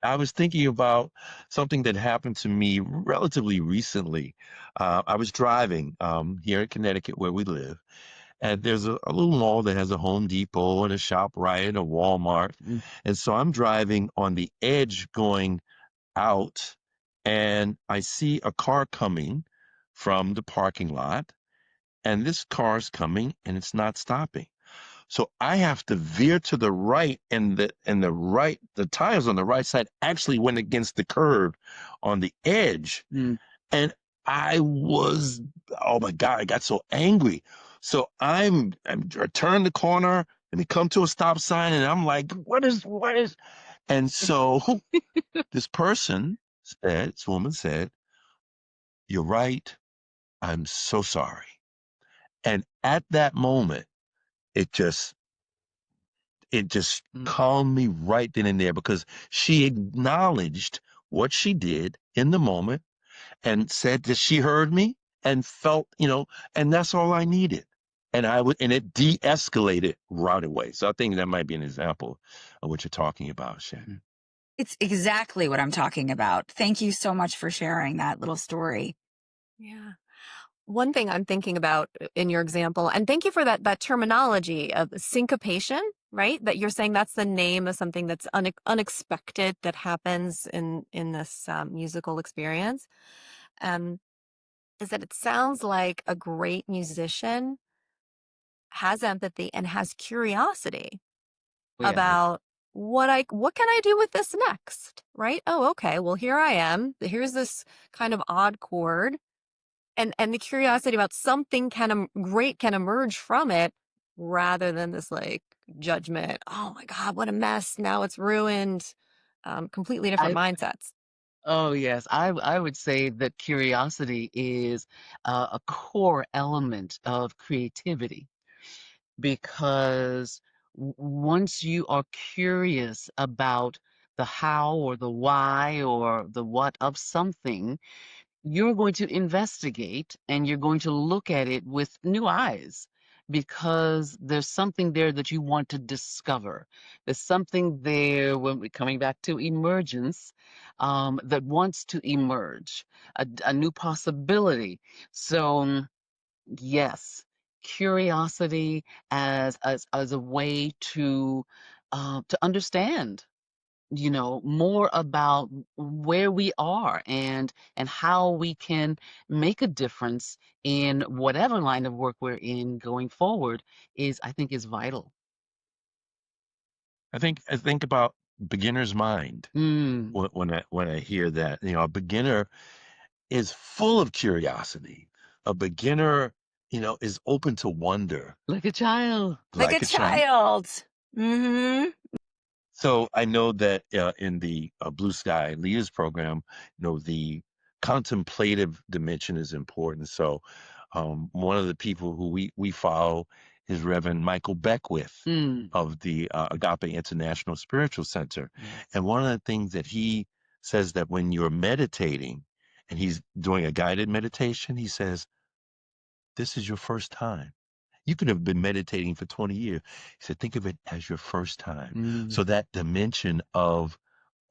I was thinking about something that happened to me relatively recently. I was driving here in Connecticut where we live, and there's a little mall that has a Home Depot and a ShopRite and a Walmart. Mm. And so I'm driving on the edge going out, and I see a car coming from the parking lot, and this car's coming and it's not stopping. So I have to veer to the right, and the tires on the right side actually went against the curb on the edge. Mm. And I was, oh my God, I got so angry. So I turn the corner and we come to a stop sign, and I'm like, what is? And so this woman said, "You're right. I'm so sorry." And at that moment, it just Mm. calmed me right then and there, because she acknowledged what she did in the moment and said that she heard me and felt, and that's all I needed. And it de-escalated right away. So I think that might be an example of what you're talking about, Shannon. It's exactly what I'm talking about. Thank you so much for sharing that little story. Yeah. One thing I'm thinking about in your example, and thank you for that terminology of syncopation, right? That you're saying that's the name of something that's unexpected that happens in this musical experience. Is that it sounds like a great musician has empathy and has curiosity Yeah. about what can I do with this next, right? Oh, okay. Well, here I am. Here's this kind of odd chord. And the curiosity about something great can emerge from it, rather than this like judgment. Oh my God, what a mess. Now it's ruined. Completely different I mindsets. Oh yes, I would say that curiosity is a core element of creativity, because once you are curious about the how or the why or the what of something, you're going to investigate and you're going to look at it with new eyes, because there's something there that you want to discover. There's something there, when we're coming back to emergence, that wants to emerge, a new possibility. So, yes, curiosity as a way to understand, more about where we are and how we can make a difference in whatever line of work we're in going forward, I think is vital. I think about beginner's mind Mm, when I hear that. A beginner is full of curiosity. A beginner, is open to wonder, like a child. Like a like a child. child. Mm-hmm. So I know that in the Blue Sky Leaders program, the contemplative dimension is important. So one of the people who we follow is Reverend Michael Beckwith Mm, of the Agape International Spiritual Center. yes. And one of the things that he says, that when you're meditating and he's doing a guided meditation, he says, this is your first time. You could have been meditating for 20 years. He said, think of it as your first time. Mm. So that dimension of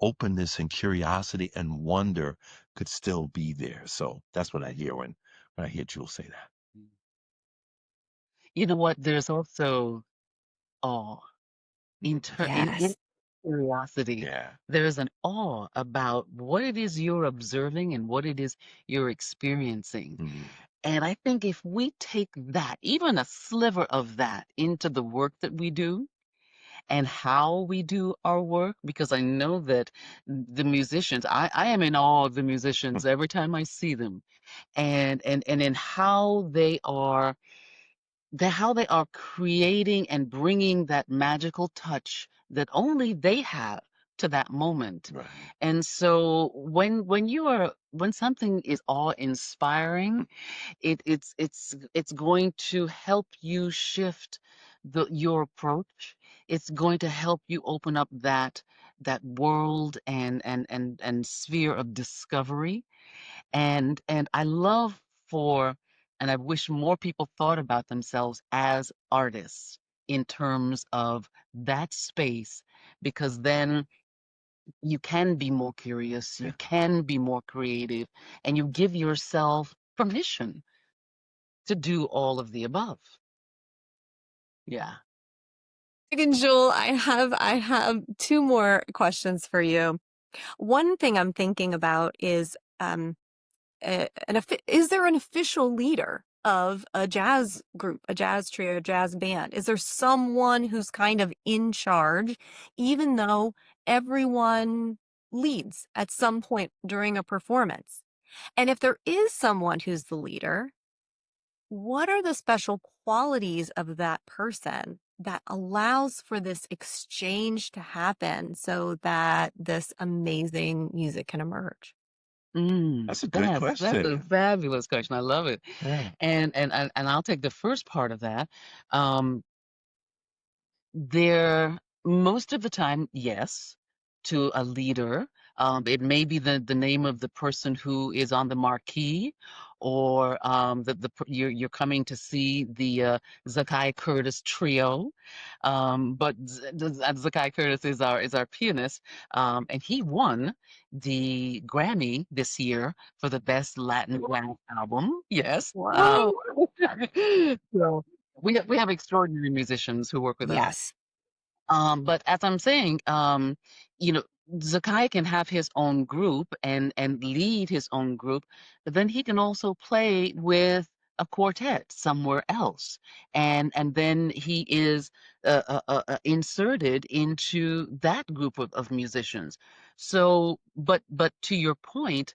openness and curiosity and wonder could still be there. So that's what I hear when I hear Jewel say that. You know what? There's also awe in Yes. curiosity. Yeah. There's an awe about what it is you're observing and what it is you're experiencing. Mhm. And I think if we take that, even a sliver of that, into the work that we do and how we do our work, because I know that the musicians, I am in awe of the musicians every time I see them, and in how they are creating and bringing that magical touch that only they have to that moment. Right. And so when something is awe-inspiring, it's going to help you shift your approach. It's going to help you open up that world and sphere of discovery. And I love for and I wish more people thought about themselves as artists in terms of that space, because then you can be more curious, Yeah. you can be more creative, and you give yourself permission to do all of the above. Yeah. And Joel, I have two more questions for you. One thing I'm thinking about is is there an official leader of a jazz group, a jazz trio, a jazz band? Is there someone who's kind of in charge, even though everyone leads at some point during a performance? And if there is someone who's the leader, what are the special qualities of that person that allows for this exchange to happen so that this amazing music can emerge? That's a good That's a question. fabulous question. I love it. Yeah. And I'll take the first part of that. Um, There, most of the time, yes, to a leader. It may be the name of the person who is on the marquee, or you're coming to see the Zakai Curtis trio. But Zakai Curtis is our pianist, and he won the Grammy this year for the best Latin jazz album. Yes. Whoa. So we have extraordinary musicians who work with us. Yes. But as I'm saying, you know, Zakai can have his own group and lead his own group, but then he can also play with a quartet somewhere else, and then he is inserted into that group of musicians. So, but to your point,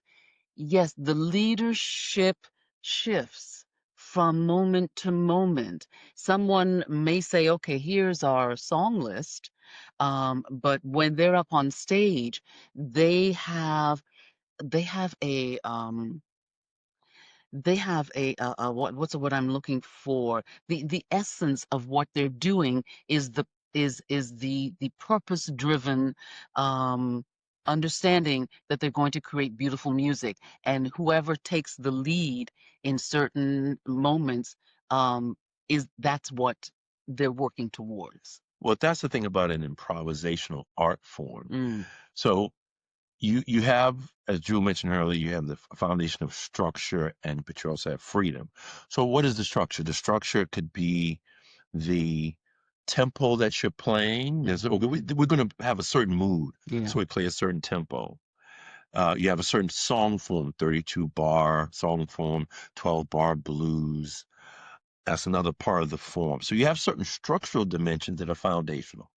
yes, the leadership shifts from moment to moment. Someone may say, okay, here's our song list. But when they're up on stage, they have they have a what's the word I'm looking for? The essence of what they're doing is the purpose driven understanding that they're going to create beautiful music, and whoever takes the lead in certain moments is that's what they're working towards. Well, that's the thing about an improvisational art form. Mm, So you have, as Drew mentioned earlier, you have the foundation of structure, but you also have freedom. So what is the structure? The structure could be the tempo that you're playing. We're going to have a certain mood, yeah. so we play a certain tempo. You have a certain song form, 32 bar song form, 12 bar blues. That's another part of the form. So you have certain structural dimensions that are foundational.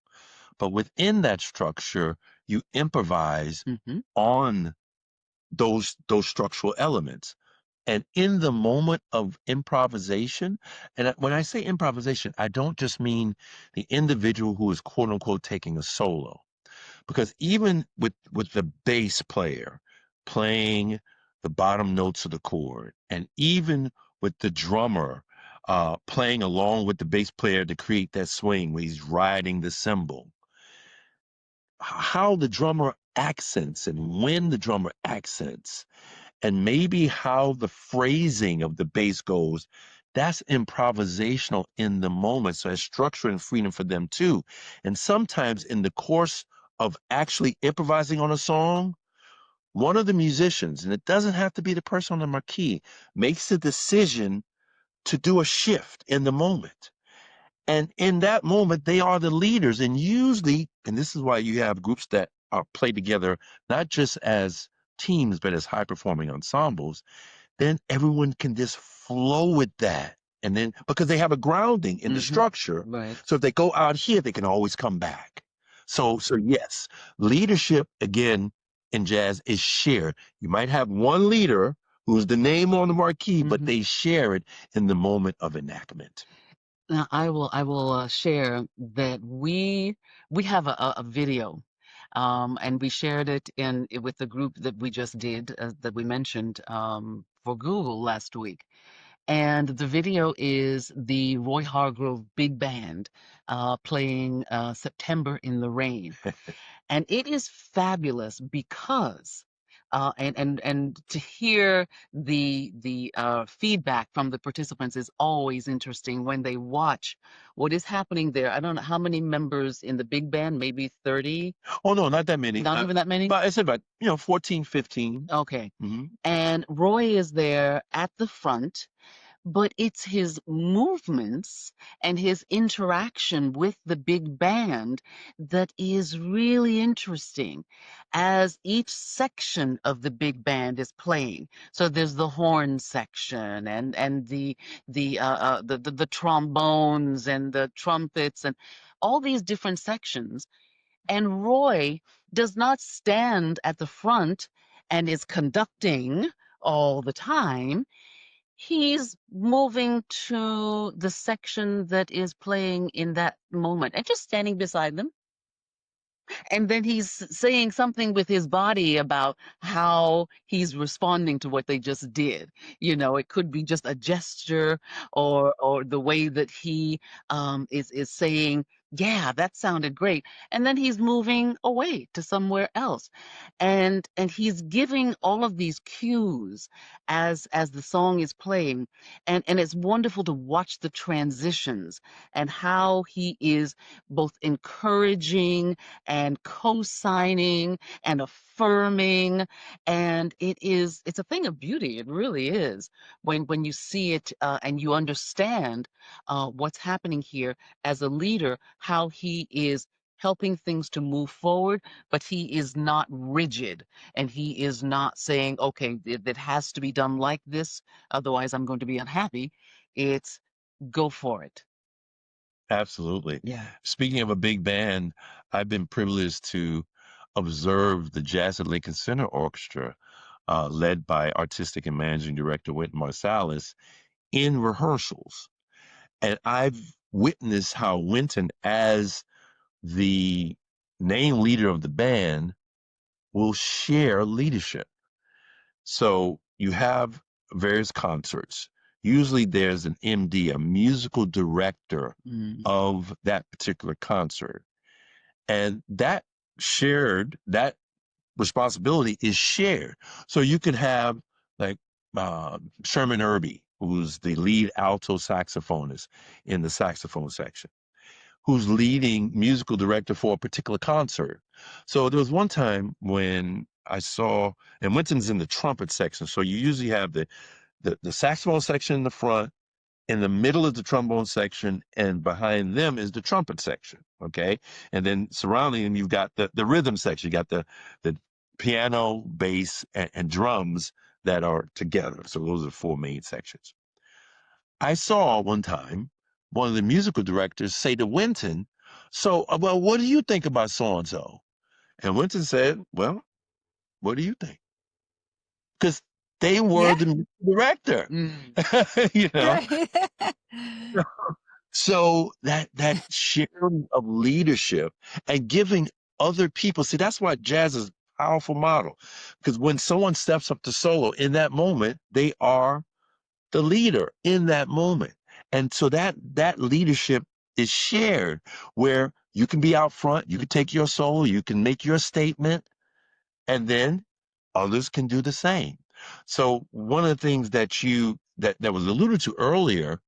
But within that structure, you improvise Hmm. on those structural elements. And in the moment of improvisation, and when I say improvisation, I don't just mean the individual who is quote unquote taking a solo, because even with the bass player playing the bottom notes of the chord, and even with the drummer playing along with the bass player to create that swing where he's riding the cymbal, how the drummer accents and when the drummer accents, and maybe how the phrasing of the bass goes that's improvisational in the moment. So it's structure and freedom for them too. And sometimes in the course of actually improvising on a song, one of the musicians, and it doesn't have to be the person on the marquee, makes a decision to do a shift in the moment. And in that moment, they are the leaders. And usually, and this is why you have groups that are play together, not just as teams, but as high performing ensembles, then everyone can just flow with that. And then because they have a grounding in the structure. Right. So if they go out here, they can always come back. So yes, leadership again in jazz is shared. You might have one leader who's the name on the marquee, but they share it in the moment of enactment. Now, I will share that we have a video, and we shared it with the group that we just did that we mentioned for Google last week. And the video is the Roy Hargrove Big Band playing September in the Rain. And it is fabulous because and to hear the feedback from the participants is always interesting when they watch what is happening there. I don't know how many members in the big band, maybe 30, Oh no, not that many. not even that many. But I said about 14, 15. Okay. Hmm. And Roy is there at the front, but it's his movements and his interaction with the big band that is really interesting as each section of the big band is playing. So there's the horn section and the trombones and the trumpets and all these different sections. And Roy does not stand at the front and is conducting all the time. He's moving to the section that is playing in that moment and just standing beside them. And then he's saying something with his body about how he's responding to what they just did. You know, it could be just a gesture or the way that he is saying, yeah, that sounded great. And then he's moving away to somewhere else. And he's giving all of these cues as the song is playing. And it's wonderful to watch the transitions and how he is both encouraging and co-signing and affirming, and it's a thing of beauty. It really is when you see it and you understand what's happening here as a leader, how he is helping things to move forward, but he is not rigid and he is not saying, okay, it has to be done like this, otherwise I'm going to be unhappy. It's go for it. Absolutely. Yeah. Speaking of a big band, I've been privileged to observe the Jazz at Lincoln Center Orchestra, led by artistic and managing director Wynton Marsalis, in rehearsals. And I've witnessed how Wynton, as the name leader of the band, will share leadership. So you have various concerts. Usually there's an MD, a musical director of that particular concert. And that responsibility is shared. So you could have like Sherman Irby, who's the lead alto saxophonist in the saxophone section, who's leading musical director for a particular concert. So there was one time when I saw, and Wynton's in the trumpet section. So you usually have the saxophone section in the front, in the middle is the trombone section, and behind them is the trumpet section. Okay. And then surrounding them, you've got the rhythm section. You got the piano, bass, and drums that are together. So those are the four main sections. I saw one time one of the musical directors say to Wynton, so, well, what do you think about so-and-so? And Wynton said, well, what do you think? Because they were Yeah. the musical director, you know? Right. So that sharing of leadership and giving other people, see, that's why jazz is a powerful model. Because when someone steps up to solo in that moment, they are the leader in that moment. And so that leadership is shared where you can be out front, you can take your solo, you can make your statement, and then others can do the same. So one of the things that that was alluded to earlier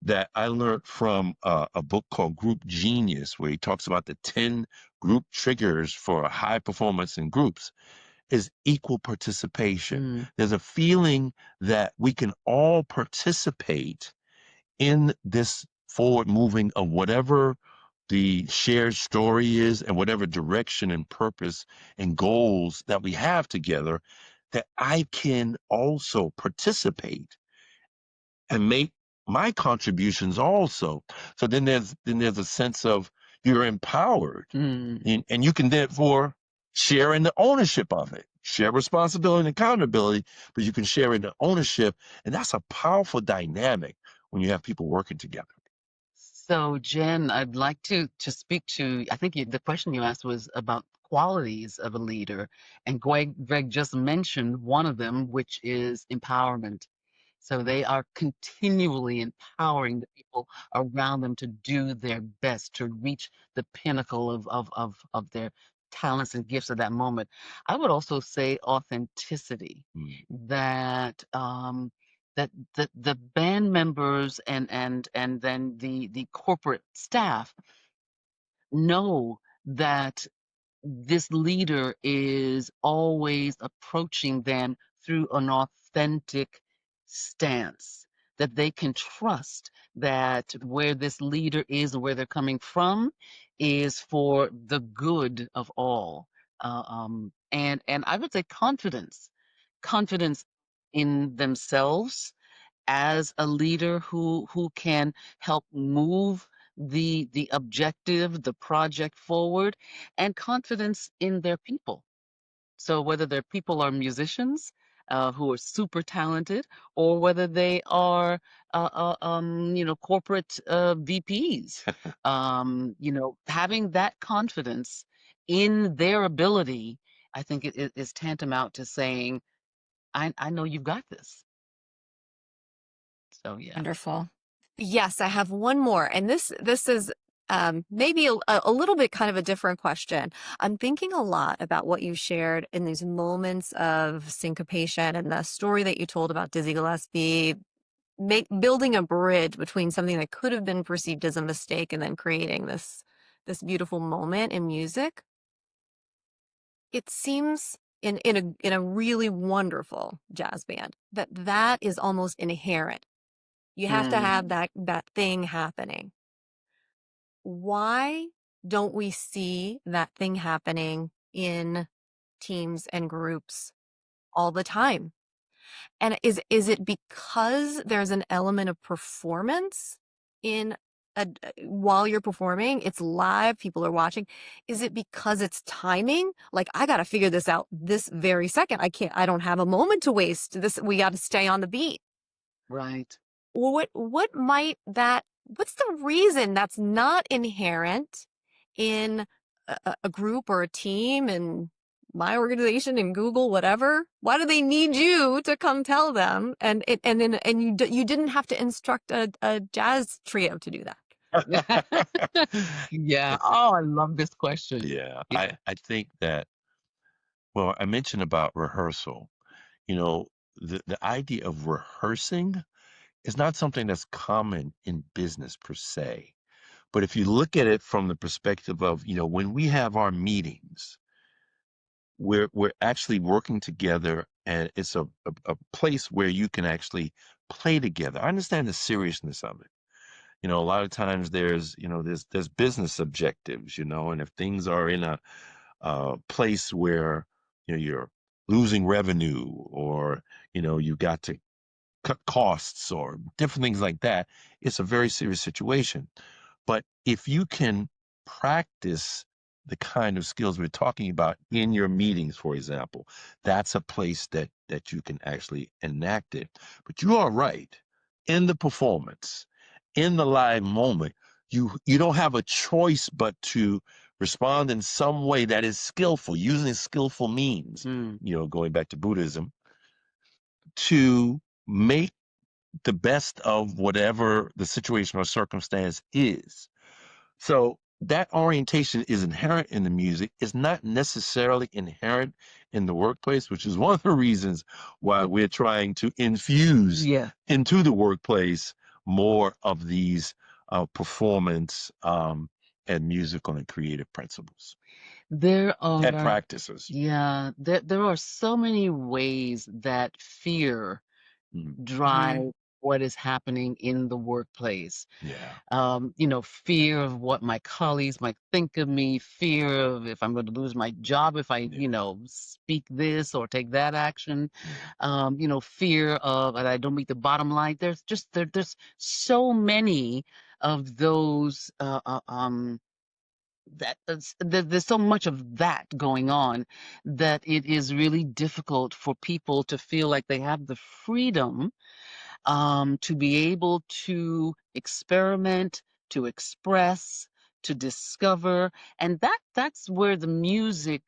that I learned from a book called Group Genius, where he talks about the 10 group triggers for high performance in groups, is equal participation. There's a feeling that we can all participate in this forward moving of whatever the shared story is and whatever direction and purpose and goals that we have together, that I can also participate and make my contributions also. So then there's a sense of you're empowered, and you can therefore share in the ownership of it, share responsibility and accountability, but you can share in the ownership, and that's a powerful dynamic when you have people working together. So, Jen, I'd like to speak to, I think the question you asked was about qualities of a leader, and Greg just mentioned one of them, which is empowerment. So they are continually empowering the people around them to do their best, to reach the pinnacle of their talents and gifts at that moment. I would also say authenticity, that that the band members and then the corporate staff know that this leader is always approaching them through an authentic stance, that they can trust that where this leader is and where they're coming from is for the good of all. And I would say confidence in themselves as a leader who can help move the objective, the project forward, and confidence in their people. So whether their people are musicians who are super talented, or whether they are corporate VPs, having that confidence in their ability, I think it is tantamount to saying, I know you've got this. So yeah. Wonderful. Yes, I have one more, and this is maybe a little bit kind of a different question. I'm thinking a lot about what you shared in these moments of syncopation and the story that you told about Dizzy Gillespie, building a bridge between something that could have been perceived as a mistake and then creating this beautiful moment in music. It seems in a really wonderful jazz band that is almost inherent. You have to have that thing happening. Why don't we see that thing happening in teams and groups all the time? And is it because there's an element of performance in while you're performing? It's live, people are watching. Is it because it's timing? Like, I got to figure this out this very second. I don't have a moment to waste. We got to stay on the beat. Right. What might what's the reason that's not inherent in a group or a team and my organization and Google, whatever? Why do they need you to come tell them? And you didn't have to instruct a jazz trio to do that. Yeah. Oh, I love this question. Yeah, I think that, well, I mentioned about rehearsal. You know, the idea of rehearsing is not something that's common in business per se. But if you look at it from the perspective of, when we have our meetings, we're actually working together, and it's a place where you can actually play together. I understand the seriousness of it. A lot of times there's business objectives, and if things are in a place where you're losing revenue, or you've got to cut costs or different things like that, it's a very serious situation. But if you can practice the kind of skills we're talking about in your meetings, for example, that's a place that you can actually enact it. But you are right. In the performance, in the live moment, you don't have a choice but to respond in some way that is skillful, using skillful means, going back to Buddhism, to make the best of whatever the situation or circumstance is. So that orientation is inherent in the music. It's not necessarily inherent in the workplace, which is one of the reasons why we're trying to infuse Yeah. into the workplace more of these performance and musical and creative principles There and are, practices. yeah, there are so many ways that fear Mm, Mhm. drive what is happening in the workplace. yeah. Fear of what my colleagues might think of me, fear of if I'm going to lose my job if I, Yeah. speak this or take that action. Yeah. Fear of that I don't meet the bottom line. There's so many of those there's so much of that going on that it is really difficult for people to feel like they have the freedom to be able to experiment, to express, to discover, and that's where the music,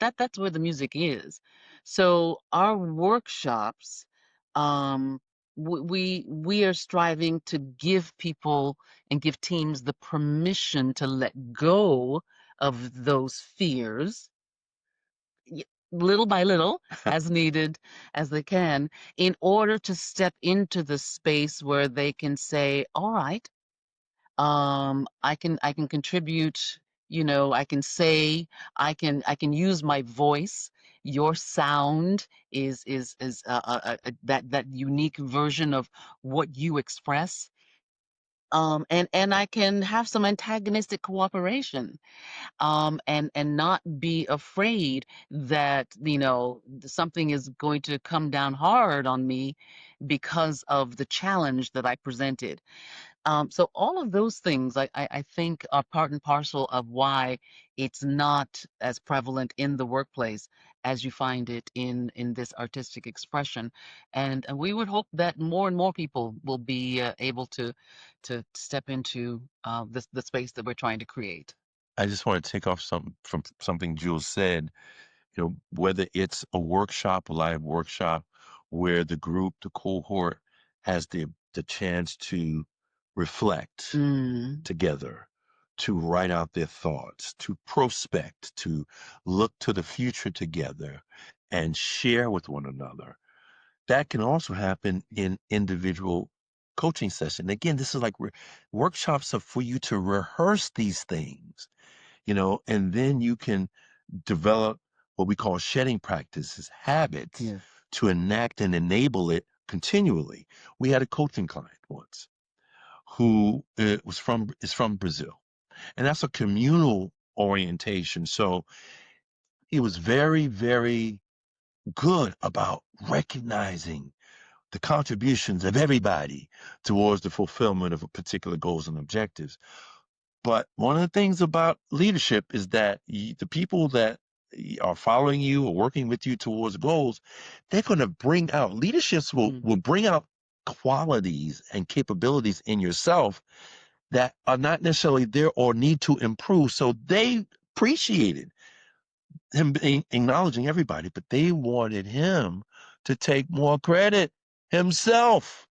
that's where the music is. So our workshops, um, we are striving to give people and give teams the permission to let go of those fears little by little, as needed, as they can, in order to step into the space where they can say, "All right, I can contribute. I can say, I can use my voice. Your sound is that unique version of what you express." And I can have some antagonistic cooperation and not be afraid that something is going to come down hard on me because of the challenge that I presented. So all of those things I think are part and parcel of why it's not as prevalent in the workplace as you find it in this artistic expression. And we would hope that more and more people will be able to step into the space that we're trying to create. I just want to take off some from something Jules said. Whether it's a workshop, a live workshop, where the group, the cohort, has the chance to reflect Mm, together, to write out their thoughts, to prospect, to look to the future together, and share with one another. That can also happen in individual coaching session. Again, this is like workshops are for you to rehearse these things, and then you can develop what we call shedding practices, habits yes. to enact and enable it continually. We had a coaching client once who is from Brazil, and that's a communal orientation. So he was very, very good about recognizing the contributions of everybody towards the fulfillment of a particular goals and objectives. But one of the things about leadership is that the people that are following you or working with you towards goals, they're going to bring out leaderships Mm, will bring out qualities and capabilities in yourself that are not necessarily there or need to improve. So they appreciated him acknowledging everybody, but they wanted him to take more credit himself.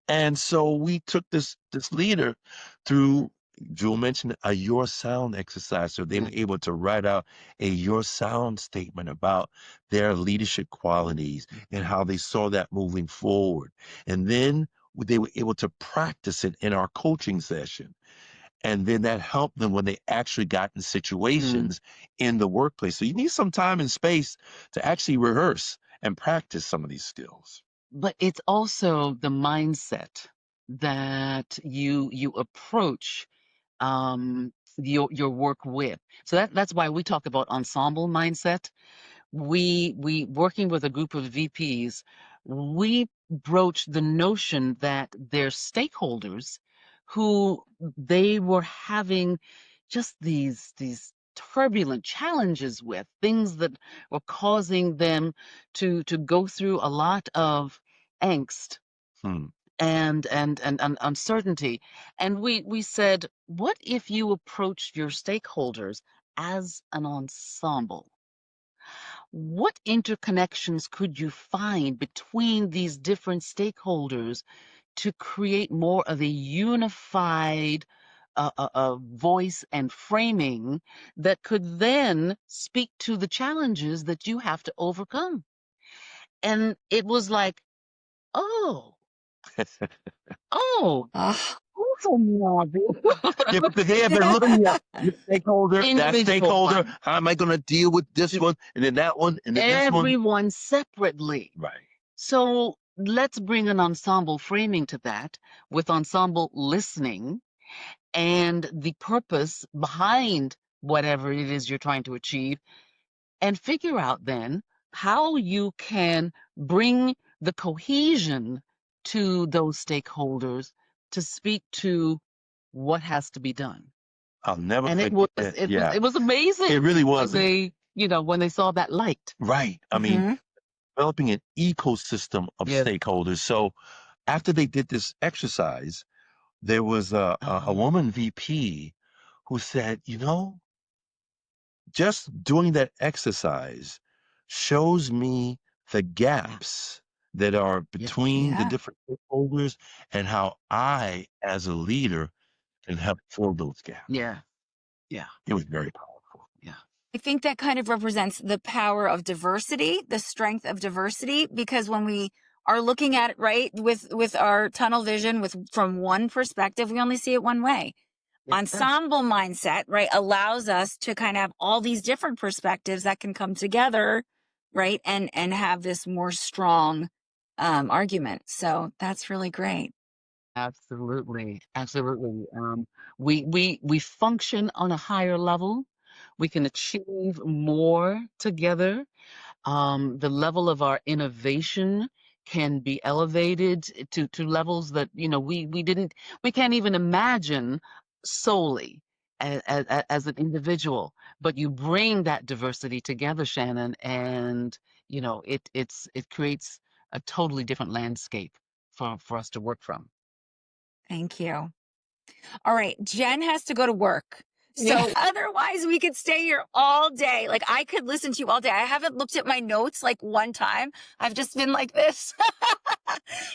And so we took this leader through, Jewel mentioned, a your sound exercise. So they were yeah. able to write out a your sound statement about their leadership qualities and how they saw that moving forward. And then they were able to practice it in our coaching session. And then that helped them when they actually got in Mm. situations in the workplace. So you need some time and space to actually rehearse and practice some of these skills. But it's also the mindset that you approach your work with. So that's why we talk about ensemble mindset. We working with a group of VPs, we broached the notion that their stakeholders who they were having just these turbulent challenges with things that were causing them to go through a lot of angst Hmm. and uncertainty. And we said, what if you approach your stakeholders as an ensemble? What interconnections could you find between these different stakeholders to create more of a unified a voice and framing that could then speak to the challenges that you have to overcome. And it was like, oh, oh, Oh, Yeah, because they have been looking at your stakeholder, that individual stakeholder. one, How am I going to deal with this one, and then that one, and then this one? everyone separately. Right. So let's bring an ensemble framing to that with ensemble listening and the purpose behind whatever it is you're trying to achieve, and figure out then how you can bring the cohesion to those stakeholders to speak to what has to be done. I'll never And forget. Yeah, it was it amazing really when was. when they saw that light. Right. I mean, mhm. developing an ecosystem of Yes. stakeholders. So after they did this exercise, there was a Oh, woman VP who said, just doing that exercise shows me the yeah. gaps that are Yes. between the Yeah. different stakeholders and how I, as a leader, can help fill those gaps. Yeah. Yeah. It was very powerful. Yeah. I think that kind of represents the power of diversity, the strength of diversity, because when we are looking at it, right, with our tunnel vision, from one perspective, we only see it one way. Yes. Ensemble mindset, right, allows us to kind of have all these different perspectives that can come together, right, and have this more strong argument. So that's really great. Absolutely. Absolutely. We function on a higher level. We can achieve more together. The level of our innovation can be elevated to levels that we can't even imagine solely as an individual. But you bring that diversity together, Shannon, and it creates a totally different landscape for us to work from. Thank you. All right, Jen has to go to work. Yeah. So otherwise we could stay here all day. Like I could listen to you all day. I haven't looked at my notes like one time. I've just been like this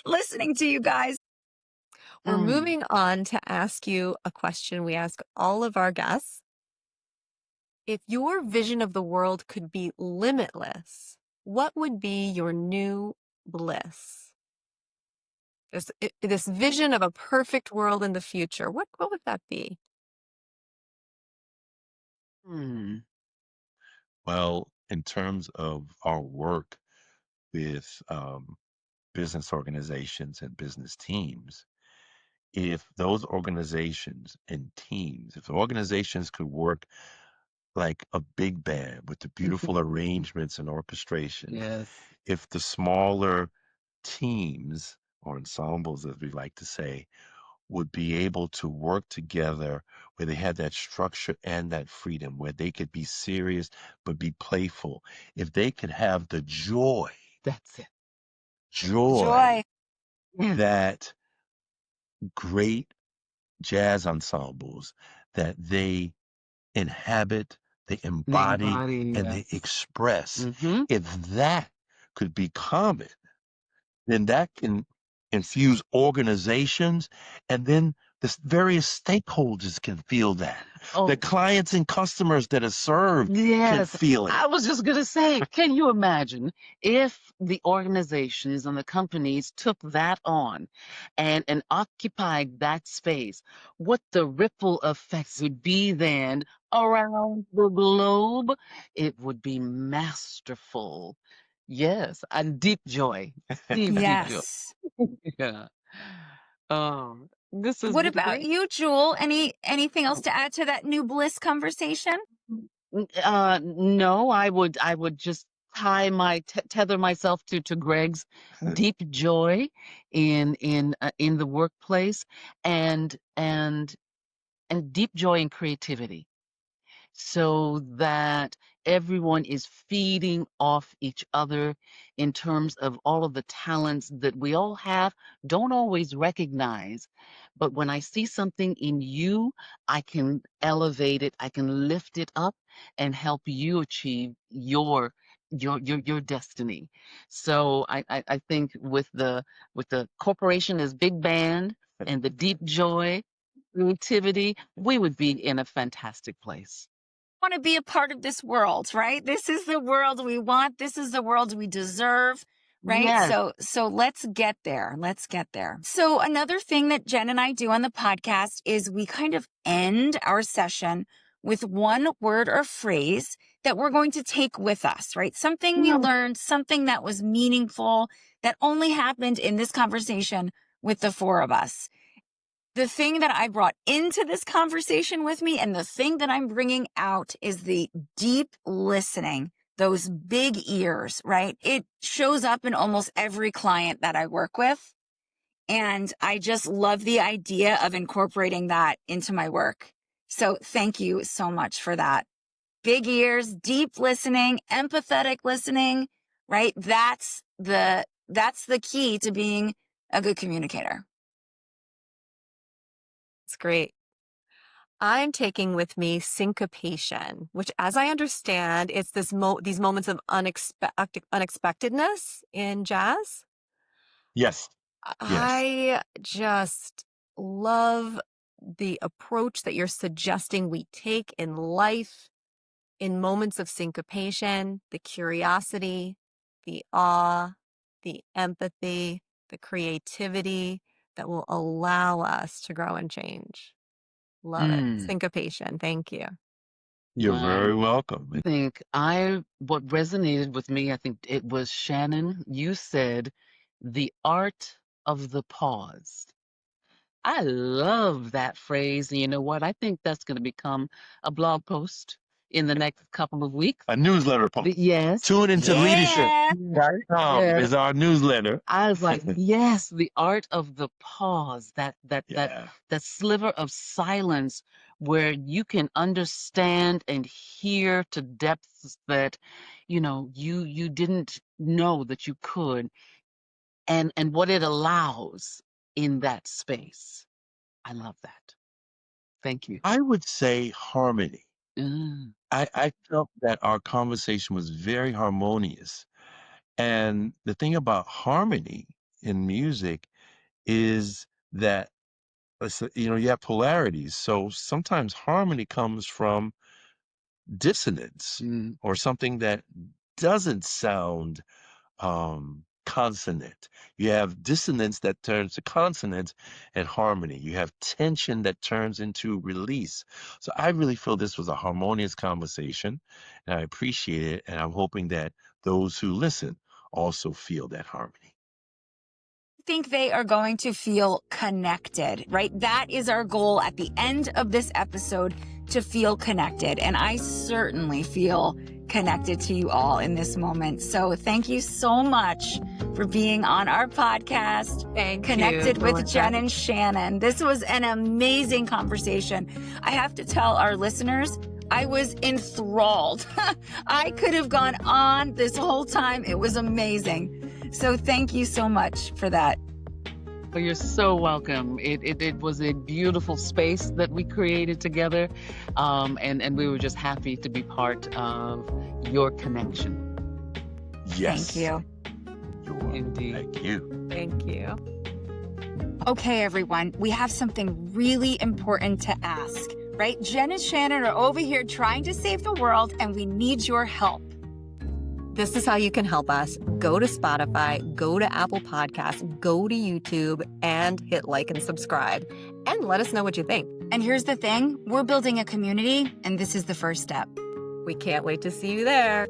listening to you guys. We're Mm. moving on to ask you a question we ask all of our guests. If your vision of the world could be limitless, what would be your new bliss? This vision of a perfect world in the future, what would that be? Mm. Well, in terms of our work with business organizations and business teams, if those organizations and teams, if the organizations could work like a big band with the beautiful arrangements and orchestration, Yes. if the smaller teams or ensembles, as we like to say, would be able to work together where they had that structure and that freedom, where they could be serious but be playful, if they could have the joy, That's it. joy Joy. Yes. that great jazz ensembles that they inhabit, they The embody, embody, and they yes. express. Mm-hmm. If that could be common, then that can infuse organizations, and then the various stakeholders can feel that. The Oh, clients and customers that are served can yes. feel it. I was just going to say, can you imagine if the organizations and the companies took that on and occupied that space, what the ripple effects would be then around the globe? It would be masterful. Yes, and deep joy. Deep, deep joy. Yes. Yeah. This has What been about great. you, Jewel? Anything else to add to that new bliss conversation? No, I would just tether myself to Greg's deep joy in the workplace and deep joy in creativity so that everyone is feeding off each other in terms of all of the talents that we all have, don't always recognize. But when I see something in you, I can elevate it, I can lift it up and help you achieve your destiny. So I think with the corporation as big band and the deep joy, creativity, we would be in a fantastic place. Want to be a part of this world, right? This is the world we want. This is the world we deserve, right? Yes. So let's get there. Let's get there. So another thing that Jen and I do on the podcast is we kind of end our session with one word or phrase that we're going to take with us, right? Something we learned, something that was meaningful, that only happened in this conversation with the four of us. The thing that I brought into this conversation with me and the thing that I'm bringing out is the deep listening, those big ears, right? It shows up in almost every client that I work with. And I just love the idea of incorporating that into my work. So thank you so much for that. Big ears, deep listening, empathetic listening, right? That's the key to being a good communicator. It's great. I'm taking with me syncopation, which, as I understand, it's these moments of unexpectedness in jazz. Yes. I just love the approach that you're suggesting we take in life, in moments of syncopation, the curiosity, the awe, the empathy, the creativity that will allow us to grow and change. Love it. Syncopation. Thank you. You're Wow. very welcome. What resonated with me, I think it was Shannon. You said the art of the pause. I love that phrase. And you know what? I think that's going to become a blog post in the next couple of weeks. A newsletter post. Yes. Tune into leadership.com Yes. is our newsletter. I was like, yes, the art of the pause, that sliver of silence where you can understand and hear to depths that, you didn't know that you could, and what it allows in that space. I love that. Thank you. I would say harmony. Mm. I felt that our conversation was very harmonious. And the thing about harmony in music is that, you have polarities. So sometimes harmony comes from dissonance or something that doesn't sound consonant. You have dissonance that turns to consonant and harmony. You have tension that turns into release. So I really feel this was a harmonious conversation, and I appreciate it. And I'm hoping that those who listen also feel that harmony. Think they are going to feel connected, right? That is our goal at the end of this episode, to feel connected. And I certainly feel connected to you all in this moment. So thank you so much for being on our podcast. Connected with Jen and Shannon. This was an amazing conversation. I have to tell our listeners, I was enthralled. I could have gone on this whole time. It was amazing. So thank you so much for that. Well, you're so welcome. It was a beautiful space that we created together, and we were just happy to be part of your connection. Yes. Thank you. You're welcome. Indeed. Thank you. Thank you. Okay, everyone, we have something really important to ask, right? Jen and Shannon are over here trying to save the world, and we need your help. This is how you can help us. Go to Spotify, go to Apple Podcasts, go to YouTube, and hit like and subscribe. And let us know what you think. And here's the thing, we're building a community, and this is the first step. We can't wait to see you there.